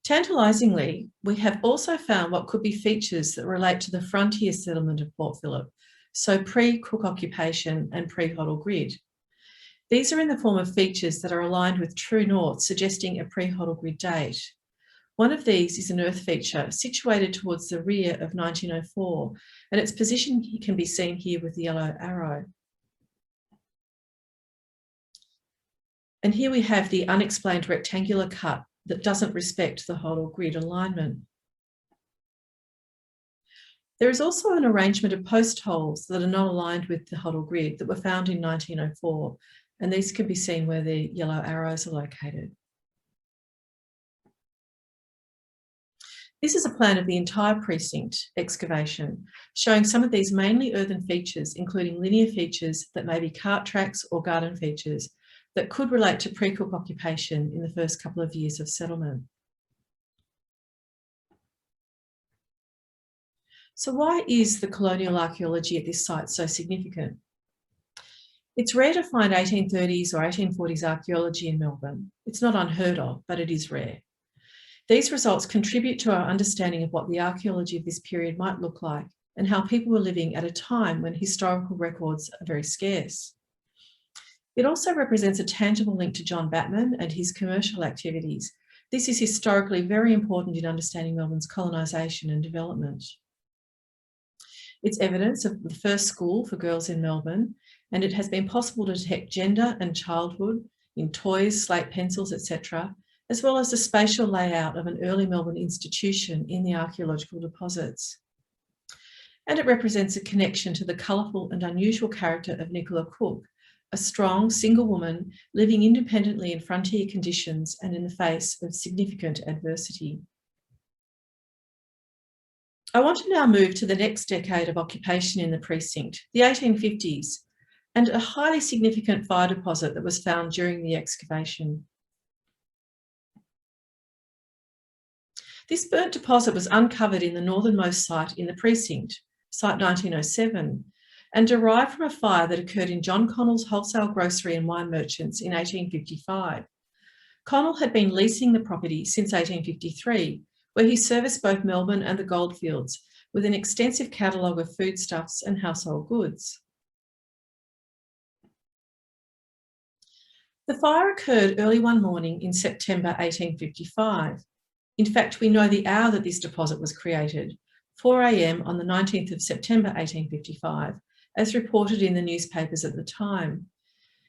Tantalisingly, we have also found what could be features that relate to the frontier settlement of Port Phillip, so pre-Cook occupation and pre-Hoddle grid. These are in the form of features that are aligned with true north, suggesting a pre-Hoddle grid date. One of these is an earth feature situated towards the rear of 1904, and its position can be seen here with the yellow arrow. And here we have the unexplained rectangular cut that doesn't respect the Hoddle grid alignment. There is also an arrangement of post holes that are not aligned with the Hoddle grid that were found in 1904, and these can be seen where the yellow arrows are located. This is a plan of the entire precinct excavation, showing some of these mainly earthen features, including linear features that may be cart tracks or garden features that could relate to pre-Cook occupation in the first couple of years of settlement. So why is the colonial archaeology at this site so significant? It's rare to find 1830s or 1840s archaeology in Melbourne. It's not unheard of, but it is rare. These results contribute to our understanding of what the archaeology of this period might look like and how people were living at a time when historical records are very scarce. It also represents a tangible link to John Batman and his commercial activities. This is historically very important in understanding Melbourne's colonisation and development. It's evidence of the first school for girls in Melbourne, and it has been possible to detect gender and childhood in toys, slate pencils, etc., as well as the spatial layout of an early Melbourne institution in the archaeological deposits. And it represents a connection to the colourful and unusual character of Nicola Cook, a strong single woman living independently in frontier conditions and in the face of significant adversity. I want to now move to the next decade of occupation in the precinct, the 1850s, and a highly significant fire deposit that was found during the excavation. This burnt deposit was uncovered in the northernmost site in the precinct, site 1907, and derived from a fire that occurred in John Connell's wholesale grocery and wine merchants in 1855. Connell had been leasing the property since 1853, where he serviced both Melbourne and the goldfields with an extensive catalogue of foodstuffs and household goods. The fire occurred early one morning in September 1855. In fact, we know the hour that this deposit was created, 4 a.m. on the 19th of September 1855, as reported in the newspapers at the time.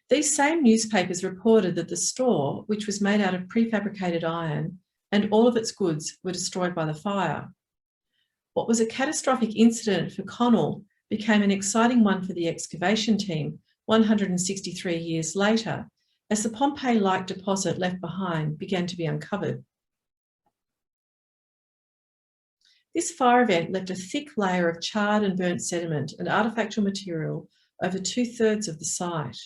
These same newspapers reported that the store, which was made out of prefabricated iron, and all of its goods were destroyed by the fire. What was a catastrophic incident for Connell became an exciting one for the excavation team 163 years later, as the Pompeii-like deposit left behind began to be uncovered. This fire event left a thick layer of charred and burnt sediment and artefactual material over 2/3 of the site.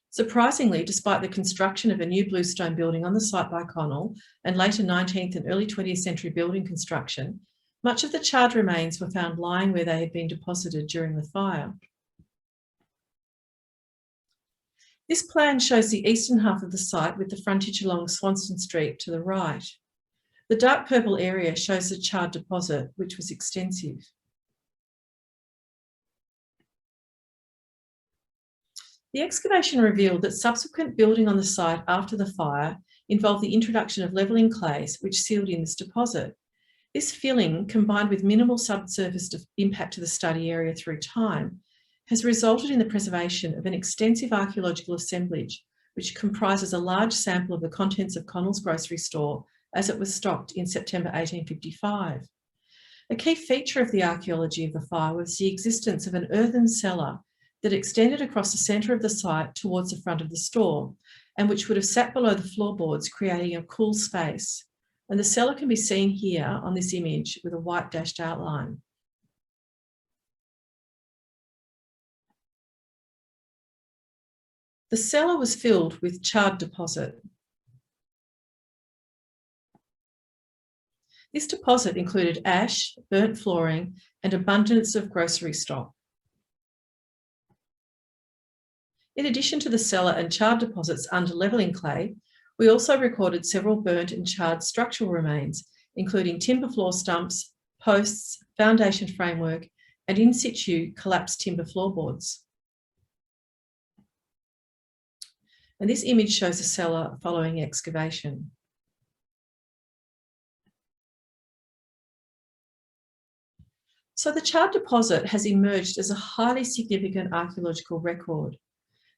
Surprisingly, despite the construction of a new bluestone building on the site by Connell and later 19th and early 20th century building construction, much of the charred remains were found lying where they had been deposited during the fire. This plan shows the eastern half of the site with the frontage along Swanston Street to the right. The dark purple area shows the charred deposit, which was extensive. The excavation revealed that subsequent building on the site after the fire involved the introduction of levelling clays, which sealed in this deposit. This filling, combined with minimal subsurface impact to the study area through time, has resulted in the preservation of an extensive archaeological assemblage, which comprises a large sample of the contents of Connell's grocery store as it was stocked in September 1855. A key feature of the archaeology of the fire was the existence of an earthen cellar that extended across the centre of the site towards the front of the store, and which would have sat below the floorboards, creating a cool space. And the cellar can be seen here on this image with a white dashed outline. The cellar was filled with charred deposit. This deposit included ash, burnt flooring, and abundance of grocery stock. In addition to the cellar and charred deposits under levelling clay, we also recorded several burnt and charred structural remains, including timber floor stumps, posts, foundation framework, and in situ collapsed timber floorboards. And this image shows the cellar following excavation. So the charred deposit has emerged as a highly significant archaeological record.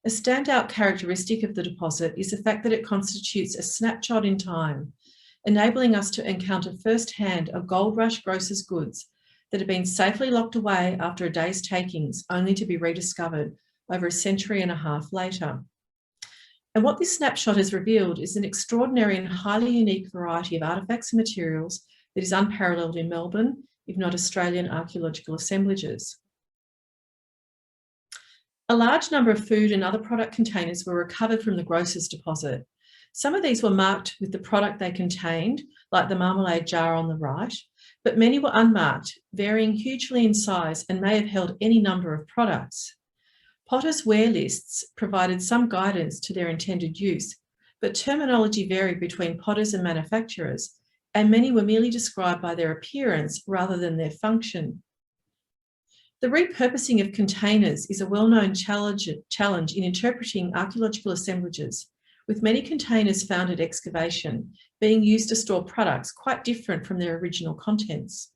A standout characteristic of the deposit is the fact that it constitutes a snapshot in time, enabling us to encounter firsthand a gold rush grocer's goods that have been safely locked away after a day's takings, only to be rediscovered over a century and a half later. And what this snapshot has revealed is an extraordinary and highly unique variety of artefacts and materials that is unparalleled in Melbourne, if not Australian archaeological assemblages. A large number of food and other product containers were recovered from the grocer's deposit. Some of these were marked with the product they contained, like the marmalade jar on the right, but many were unmarked, varying hugely in size and may have held any number of products. Potters' wear lists provided some guidance to their intended use, but terminology varied between potters and manufacturers, and many were merely described by their appearance rather than their function. The repurposing of containers is a well-known challenge in interpreting archaeological assemblages, with many containers found at excavation being used to store products quite different from their original contents.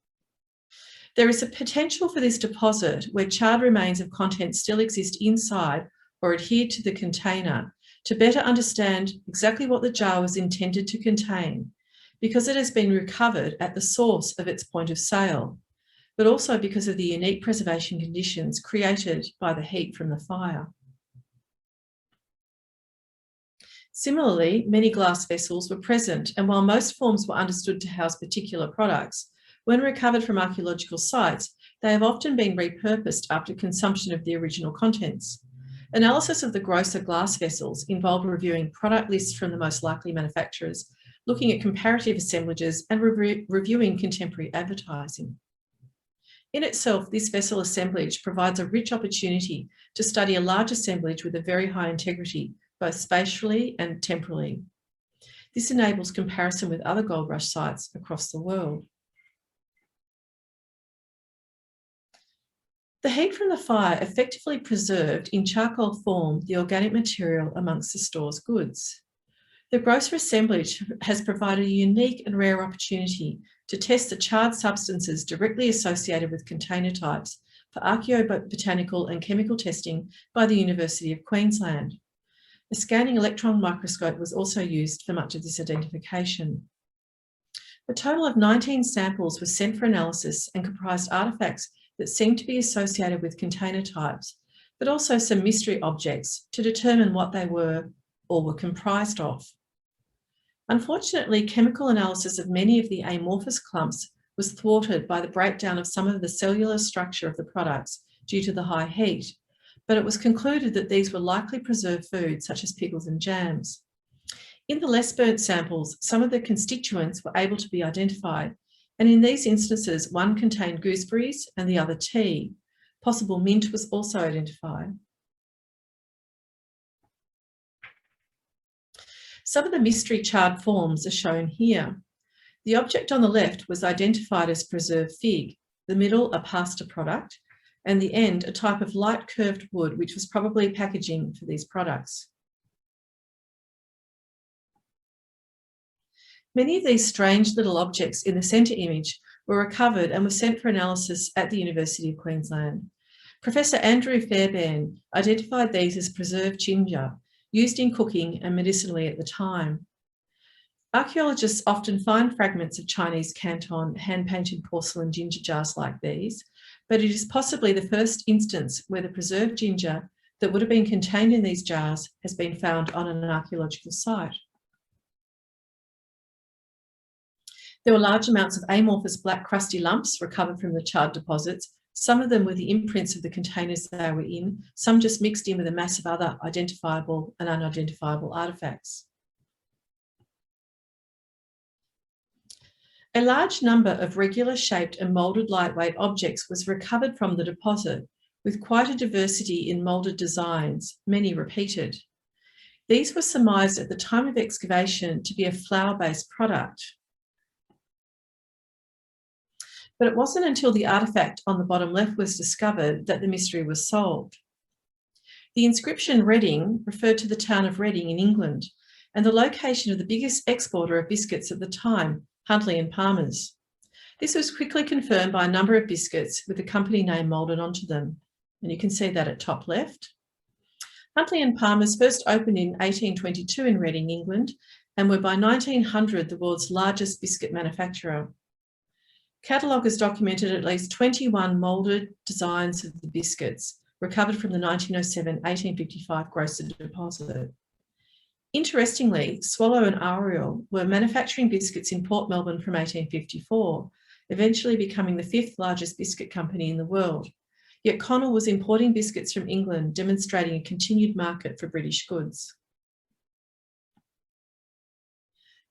There is a potential for this deposit where charred remains of contents still exist inside or adhere to the container to better understand exactly what the jar was intended to contain, because it has been recovered at the source of its point of sale, but also because of the unique preservation conditions created by the heat from the fire. Similarly, many glass vessels were present, and while most forms were understood to house particular products, when recovered from archaeological sites, they have often been repurposed after consumption of the original contents. Analysis of the grosser glass vessels involved reviewing product lists from the most likely manufacturers, looking at comparative assemblages, and reviewing contemporary advertising. In itself, this vessel assemblage provides a rich opportunity to study a large assemblage with a very high integrity, both spatially and temporally. This enables comparison with other gold rush sites across the world. The heat from the fire effectively preserved in charcoal form the organic material amongst the store's goods. The grocer assemblage has provided a unique and rare opportunity to test the charred substances directly associated with container types for archaeobotanical and chemical testing by the University of Queensland. A scanning electron microscope was also used for much of this identification. A total of 19 samples were sent for analysis and comprised artefacts that seemed to be associated with container types, but also some mystery objects to determine what they were or were comprised of. Unfortunately, chemical analysis of many of the amorphous clumps was thwarted by the breakdown of some of the cellular structure of the products due to the high heat, but it was concluded that these were likely preserved foods such as pickles and jams. In the less burnt samples, some of the constituents were able to be identified, and in these instances, one contained gooseberries and the other tea. Possible mint was also identified. Some of the mystery charred forms are shown here. The object on the left was identified as preserved fig, the middle a pasta product, and the end a type of light curved wood which was probably packaging for these products. Many of these strange little objects in the centre image were recovered and were sent for analysis at the University of Queensland. Professor Andrew Fairbairn identified these as preserved ginger, used in cooking and medicinally at the time. Archaeologists often find fragments of Chinese Canton hand-painted porcelain ginger jars like these, but it is possibly the first instance where the preserved ginger that would have been contained in these jars has been found on an archaeological site. There were large amounts of amorphous black crusty lumps recovered from the charred deposits, some of them with the imprints of the containers they were in, some just mixed in with a mass of other identifiable and unidentifiable artefacts. A large number of regular shaped and moulded lightweight objects was recovered from the deposit, with quite a diversity in moulded designs, many repeated. These were surmised at the time of excavation to be a flour-based product. But it wasn't until the artefact on the bottom left was discovered that the mystery was solved. The inscription Reading referred to the town of Reading in England and the location of the biggest exporter of biscuits at the time, Huntley and Palmer's. This was quickly confirmed by a number of biscuits with the company name moulded onto them, and you can see that at top left. Huntley and Palmer's first opened in 1822 in Reading, England, and were by 1900 the world's largest biscuit manufacturer. Cataloguers documented at least 21 moulded designs of the biscuits recovered from the 1907-1855 Grosser deposit. Interestingly, Swallow and Ariel were manufacturing biscuits in Port Melbourne from 1854, eventually becoming the 5th largest biscuit company in the world. Yet Connell was importing biscuits from England, demonstrating a continued market for British goods.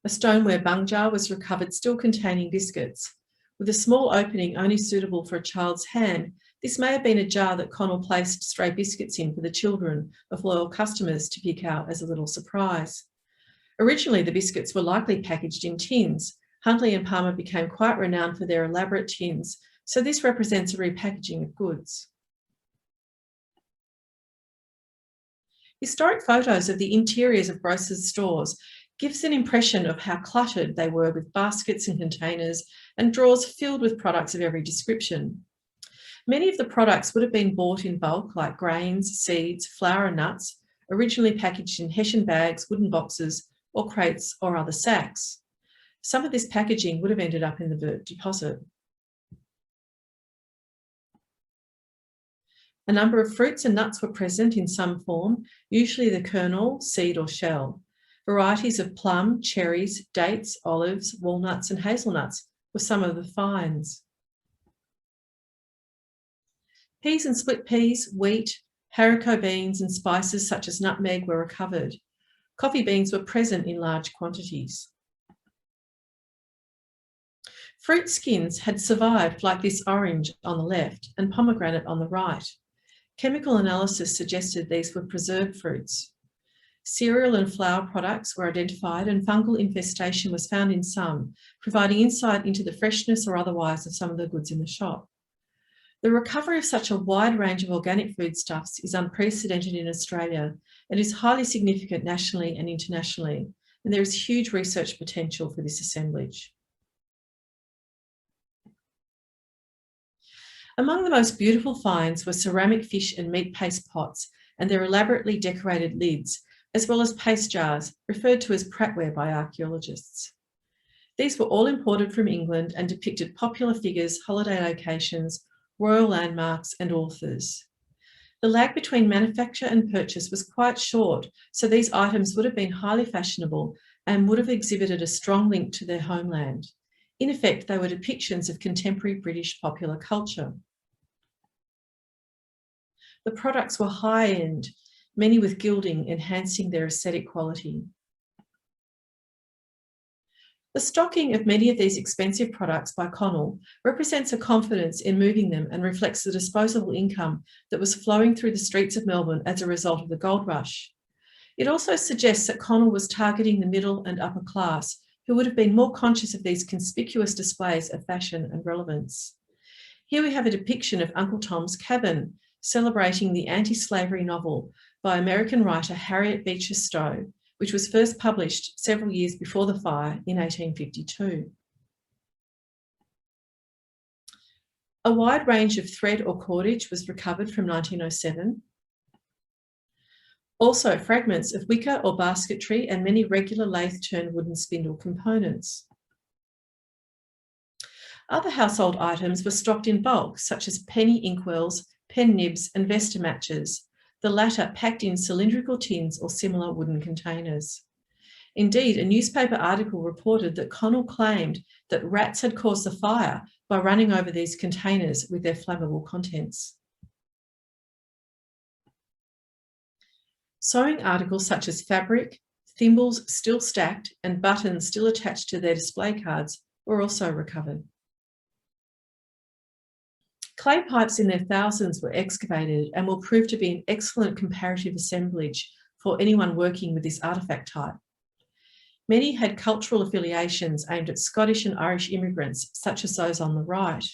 A stoneware bung jar was recovered still containing biscuits. With a small opening only suitable for a child's hand, this may have been a jar that Connell placed stray biscuits in for the children of loyal customers to pick out as a little surprise. Originally, the biscuits were likely packaged in tins. Huntley and Palmer became quite renowned for their elaborate tins, so this represents a repackaging of goods. Historic photos of the interiors of grocers' stores gives an impression of how cluttered they were with baskets and containers and drawers filled with products of every description. Many of the products would have been bought in bulk, like grains, seeds, flour and nuts, originally packaged in hessian bags, wooden boxes, or crates or other sacks. Some of this packaging would have ended up in the deposit. A number of fruits and nuts were present in some form, usually the kernel, seed or shell. Varieties of plum, cherries, dates, olives, walnuts and hazelnuts were some of the finds. Peas and split peas, wheat, haricot beans and spices such as nutmeg were recovered. Coffee beans were present in large quantities. Fruit skins had survived, like this orange on the left and pomegranate on the right. Chemical analysis suggested these were preserved fruits. Cereal and flour products were identified and fungal infestation was found in some, providing insight into the freshness or otherwise of some of the goods in the shop. The recovery of such a wide range of organic foodstuffs is unprecedented in Australia and is highly significant nationally and internationally, and there is huge research potential for this assemblage. Among the most beautiful finds were ceramic fish and meat paste pots and their elaborately decorated lids, as well as paste jars, referred to as Prattware by archaeologists. These were all imported from England and depicted popular figures, holiday locations, royal landmarks and authors. The lag between manufacture and purchase was quite short, so these items would have been highly fashionable and would have exhibited a strong link to their homeland. In effect, they were depictions of contemporary British popular culture. The products were high-end, many with gilding enhancing their aesthetic quality. The stocking of many of these expensive products by Connell represents a confidence in moving them and reflects the disposable income that was flowing through the streets of Melbourne as a result of the gold rush. It also suggests that Connell was targeting the middle and upper class, who would have been more conscious of these conspicuous displays of fashion and relevance. Here we have a depiction of Uncle Tom's Cabin, celebrating the anti-slavery novel by American writer Harriet Beecher Stowe, which was first published several years before the fire in 1852. A wide range of thread or cordage was recovered from 1907. Also, fragments of wicker or basketry and many regular lathe-turned wooden spindle components. Other household items were stocked in bulk, such as penny inkwells, pen nibs and vesta matches, the latter packed in cylindrical tins or similar wooden containers. Indeed, a newspaper article reported that Colonial claimed that rats had caused the fire by running over these containers with their flammable contents. Sewing articles such as fabric, thimbles still stacked and buttons still attached to their display cards were also recovered. Clay pipes in their thousands were excavated and will prove to be an excellent comparative assemblage for anyone working with this artefact type. Many had cultural affiliations aimed at Scottish and Irish immigrants, such as those on the right.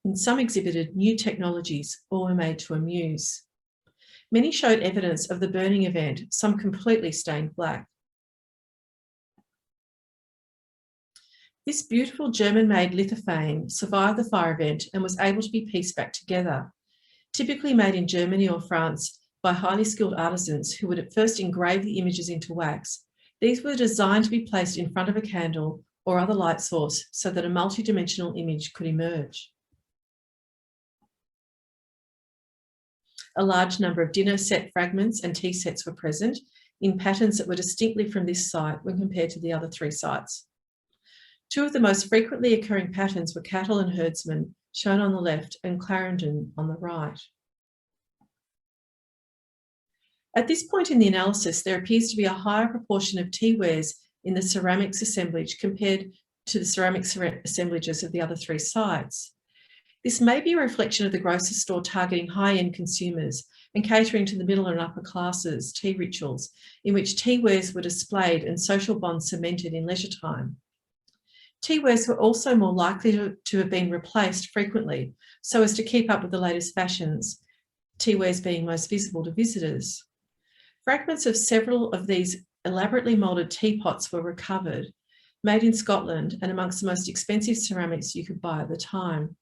And some exhibited new technologies or were made to amuse. Many showed evidence of the burning event, some completely stained black. This beautiful German-made lithophane survived the fire event and was able to be pieced back together, typically made in Germany or France by highly skilled artisans who would at first engrave the images into wax. These were designed to be placed in front of a candle or other light source so that a multi-dimensional image could emerge. A large number of dinner set fragments and tea sets were present in patterns that were distinctly from this site when compared to the other three sites. Two of the most frequently occurring patterns were cattle and herdsmen, shown on the left, and Clarendon on the right. At this point in the analysis, there appears to be a higher proportion of teawares in the ceramics assemblage compared to the ceramics assemblages of the other three sites. This may be a reflection of the grocer's store targeting high-end consumers and catering to the middle and upper classes' tea rituals, in which teawares were displayed and social bonds cemented in leisure time. Teawares were also more likely to have been replaced frequently so as to keep up with the latest fashions, teawares being most visible to visitors. Fragments of several of these elaborately moulded teapots were recovered, made in Scotland and amongst the most expensive ceramics you could buy at the time.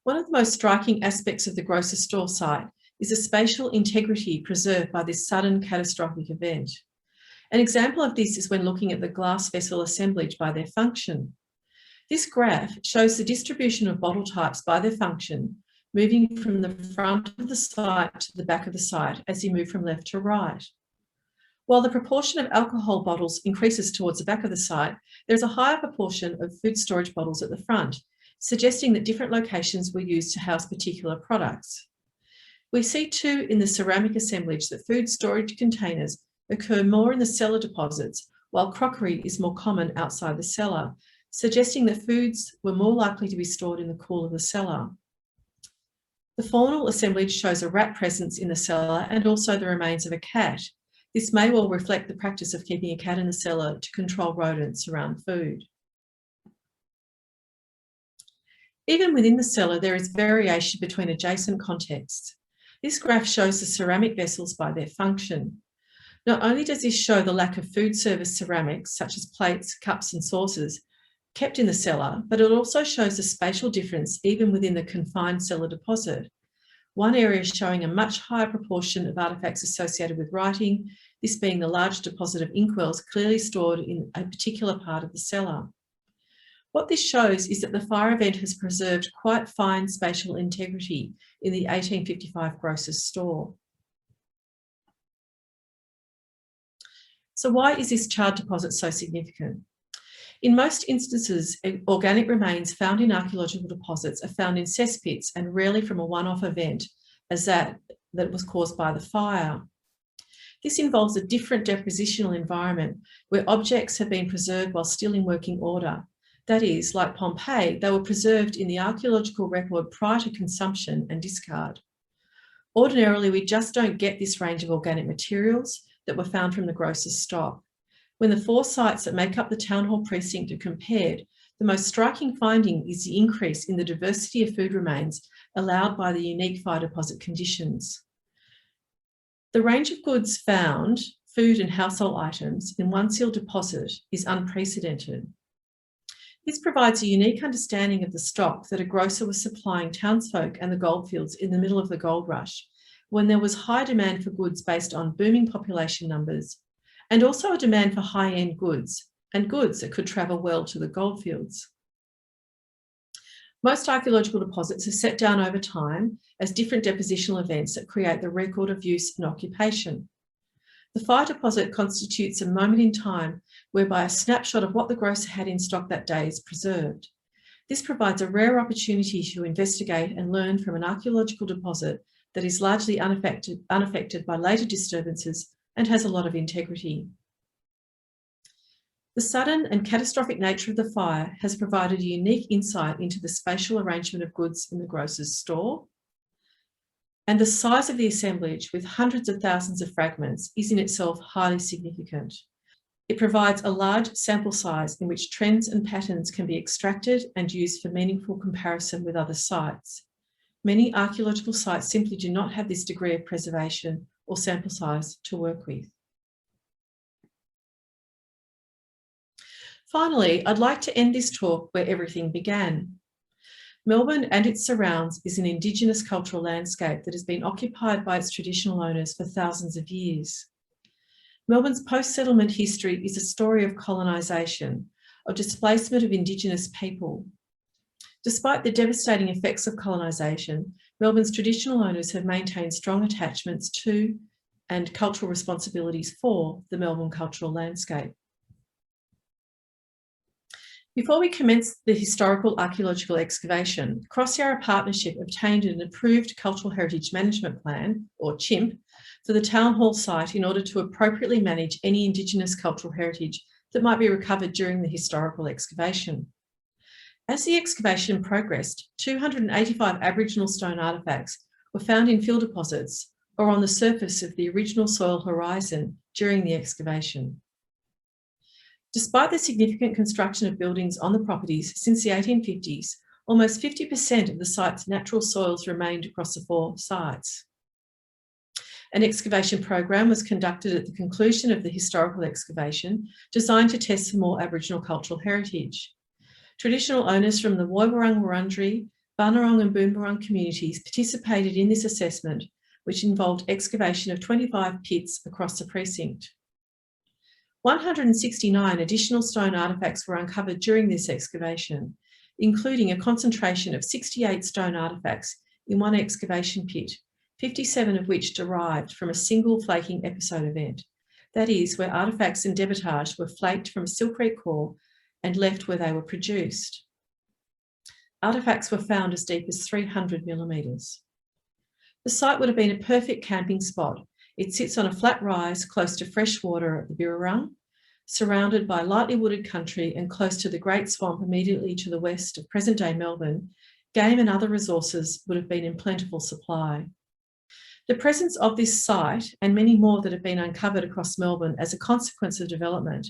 One of the most striking aspects of the grocer's store site is the spatial integrity preserved by this sudden catastrophic event. An example of this is when looking at the glass vessel assemblage by their function. This graph shows the distribution of bottle types by their function, moving from the front of the site to the back of the site as you move from left to right. While the proportion of alcohol bottles increases towards the back of the site, there's a higher proportion of food storage bottles at the front, suggesting that different locations were used to house particular products. We see too in the ceramic assemblage that food storage containers occur more in the cellar deposits, while crockery is more common outside the cellar, suggesting that foods were more likely to be stored in the cool of the cellar. The faunal assemblage shows a rat presence in the cellar and also the remains of a cat. This may well reflect the practice of keeping a cat in the cellar to control rodents around food. Even within the cellar, there is variation between adjacent contexts. This graph shows the ceramic vessels by their function. Not only does this show the lack of food service ceramics, such as plates, cups and saucers, kept in the cellar, but it also shows a spatial difference even within the confined cellar deposit. One area showing a much higher proportion of artefacts associated with writing, this being the large deposit of inkwells clearly stored in a particular part of the cellar. What this shows is that the fire event has preserved quite fine spatial integrity in the 1855 grocer's store. So why is this charred deposit so significant? In most instances, organic remains found in archaeological deposits are found in cesspits and rarely from a one-off event as that was caused by the fire. This involves a different depositional environment where objects have been preserved while still in working order. That is, like Pompeii, they were preserved in the archaeological record prior to consumption and discard. Ordinarily, we just don't get this range of organic materials that were found from the grocer's stock. When the 4 sites that make up the Town Hall precinct are compared, the most striking finding is the increase in the diversity of food remains allowed by the unique fire deposit conditions. The range of goods found, food and household items, in one sealed deposit is unprecedented. This provides a unique understanding of the stock that a grocer was supplying townsfolk and the goldfields in the middle of the gold rush, when there was high demand for goods based on booming population numbers, and also a demand for high-end goods, and goods that could travel well to the goldfields. Most archaeological deposits are set down over time as different depositional events that create the record of use and occupation. The fire deposit constitutes a moment in time whereby a snapshot of what the grocer had in stock that day is preserved. This provides a rare opportunity to investigate and learn from an archaeological deposit that is largely unaffected by later disturbances and has a lot of integrity. The sudden and catastrophic nature of the fire has provided a unique insight into the spatial arrangement of goods in the grocer's store. And the size of the assemblage, with hundreds of thousands of fragments, is in itself highly significant. It provides a large sample size in which trends and patterns can be extracted and used for meaningful comparison with other sites. Many archaeological sites simply do not have this degree of preservation or sample size to work with. Finally, I'd like to end this talk where everything began. Melbourne and its surrounds is an Indigenous cultural landscape that has been occupied by its traditional owners for thousands of years. Melbourne's post-settlement history is a story of colonisation, of displacement of Indigenous people. Despite the devastating effects of colonisation, Melbourne's traditional owners have maintained strong attachments to and cultural responsibilities for the Melbourne cultural landscape. Before we commenced the historical archaeological excavation, Cross-Yarra Partnership obtained an approved Cultural Heritage Management Plan, or CHIMP, for the Town Hall site in order to appropriately manage any Indigenous cultural heritage that might be recovered during the historical excavation. As the excavation progressed, 285 Aboriginal stone artefacts were found in fill deposits or on the surface of the original soil horizon during the excavation. Despite the significant construction of buildings on the properties since the 1850s, almost 50% of the site's natural soils remained across the 4 sites. An excavation program was conducted at the conclusion of the historical excavation, designed to test for more Aboriginal cultural heritage. Traditional owners from the Woiwurrung Wurundjeri, Bunurong and Boonwurrung communities participated in this assessment, which involved excavation of 25 pits across the precinct. 169 additional stone artefacts were uncovered during this excavation, including a concentration of 68 stone artefacts in one excavation pit, 57 of which derived from a single flaking episode event. That is, where artefacts and debitage were flaked from a silkrete core and left where they were produced. Artefacts were found as deep as 300 millimetres. The site would have been a perfect camping spot. It sits on a flat rise close to fresh water at the Birrarung, surrounded by lightly wooded country and close to the Great Swamp immediately to the west of present-day Melbourne. Game and other resources would have been in plentiful supply. The presence of this site, and many more that have been uncovered across Melbourne as a consequence of development,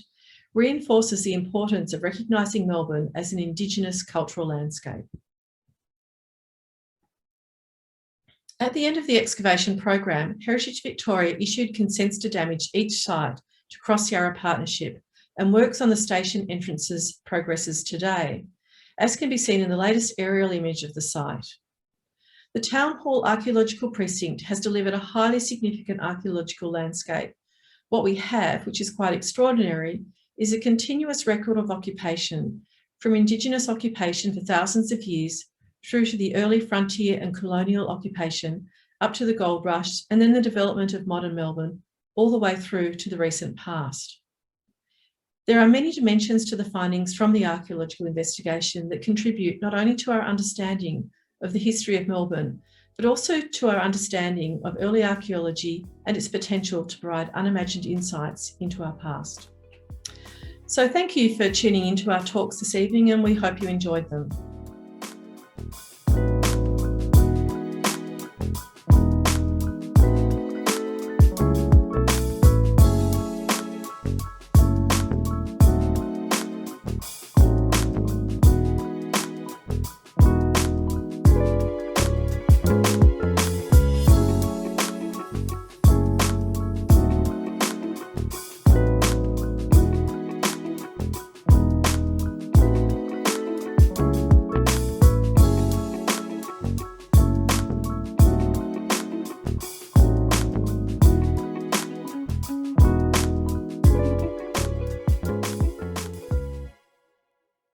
reinforces the importance of recognising Melbourne as an Indigenous cultural landscape. At the end of the excavation program, Heritage Victoria issued consents to damage each site to Cross-Yarra Partnership, and works on the station entrances progresses today, as can be seen in the latest aerial image of the site. The Town Hall Archaeological Precinct has delivered a highly significant archaeological landscape. What we have, which is quite extraordinary, is a continuous record of occupation, from Indigenous occupation for thousands of years through to the early frontier and colonial occupation, up to the gold rush, and then the development of modern Melbourne, all the way through to the recent past. There are many dimensions to the findings from the archaeological investigation that contribute not only to our understanding of the history of Melbourne, but also to our understanding of early archaeology and its potential to provide unimagined insights into our past. So thank you for tuning into our talks this evening, and we hope you enjoyed them.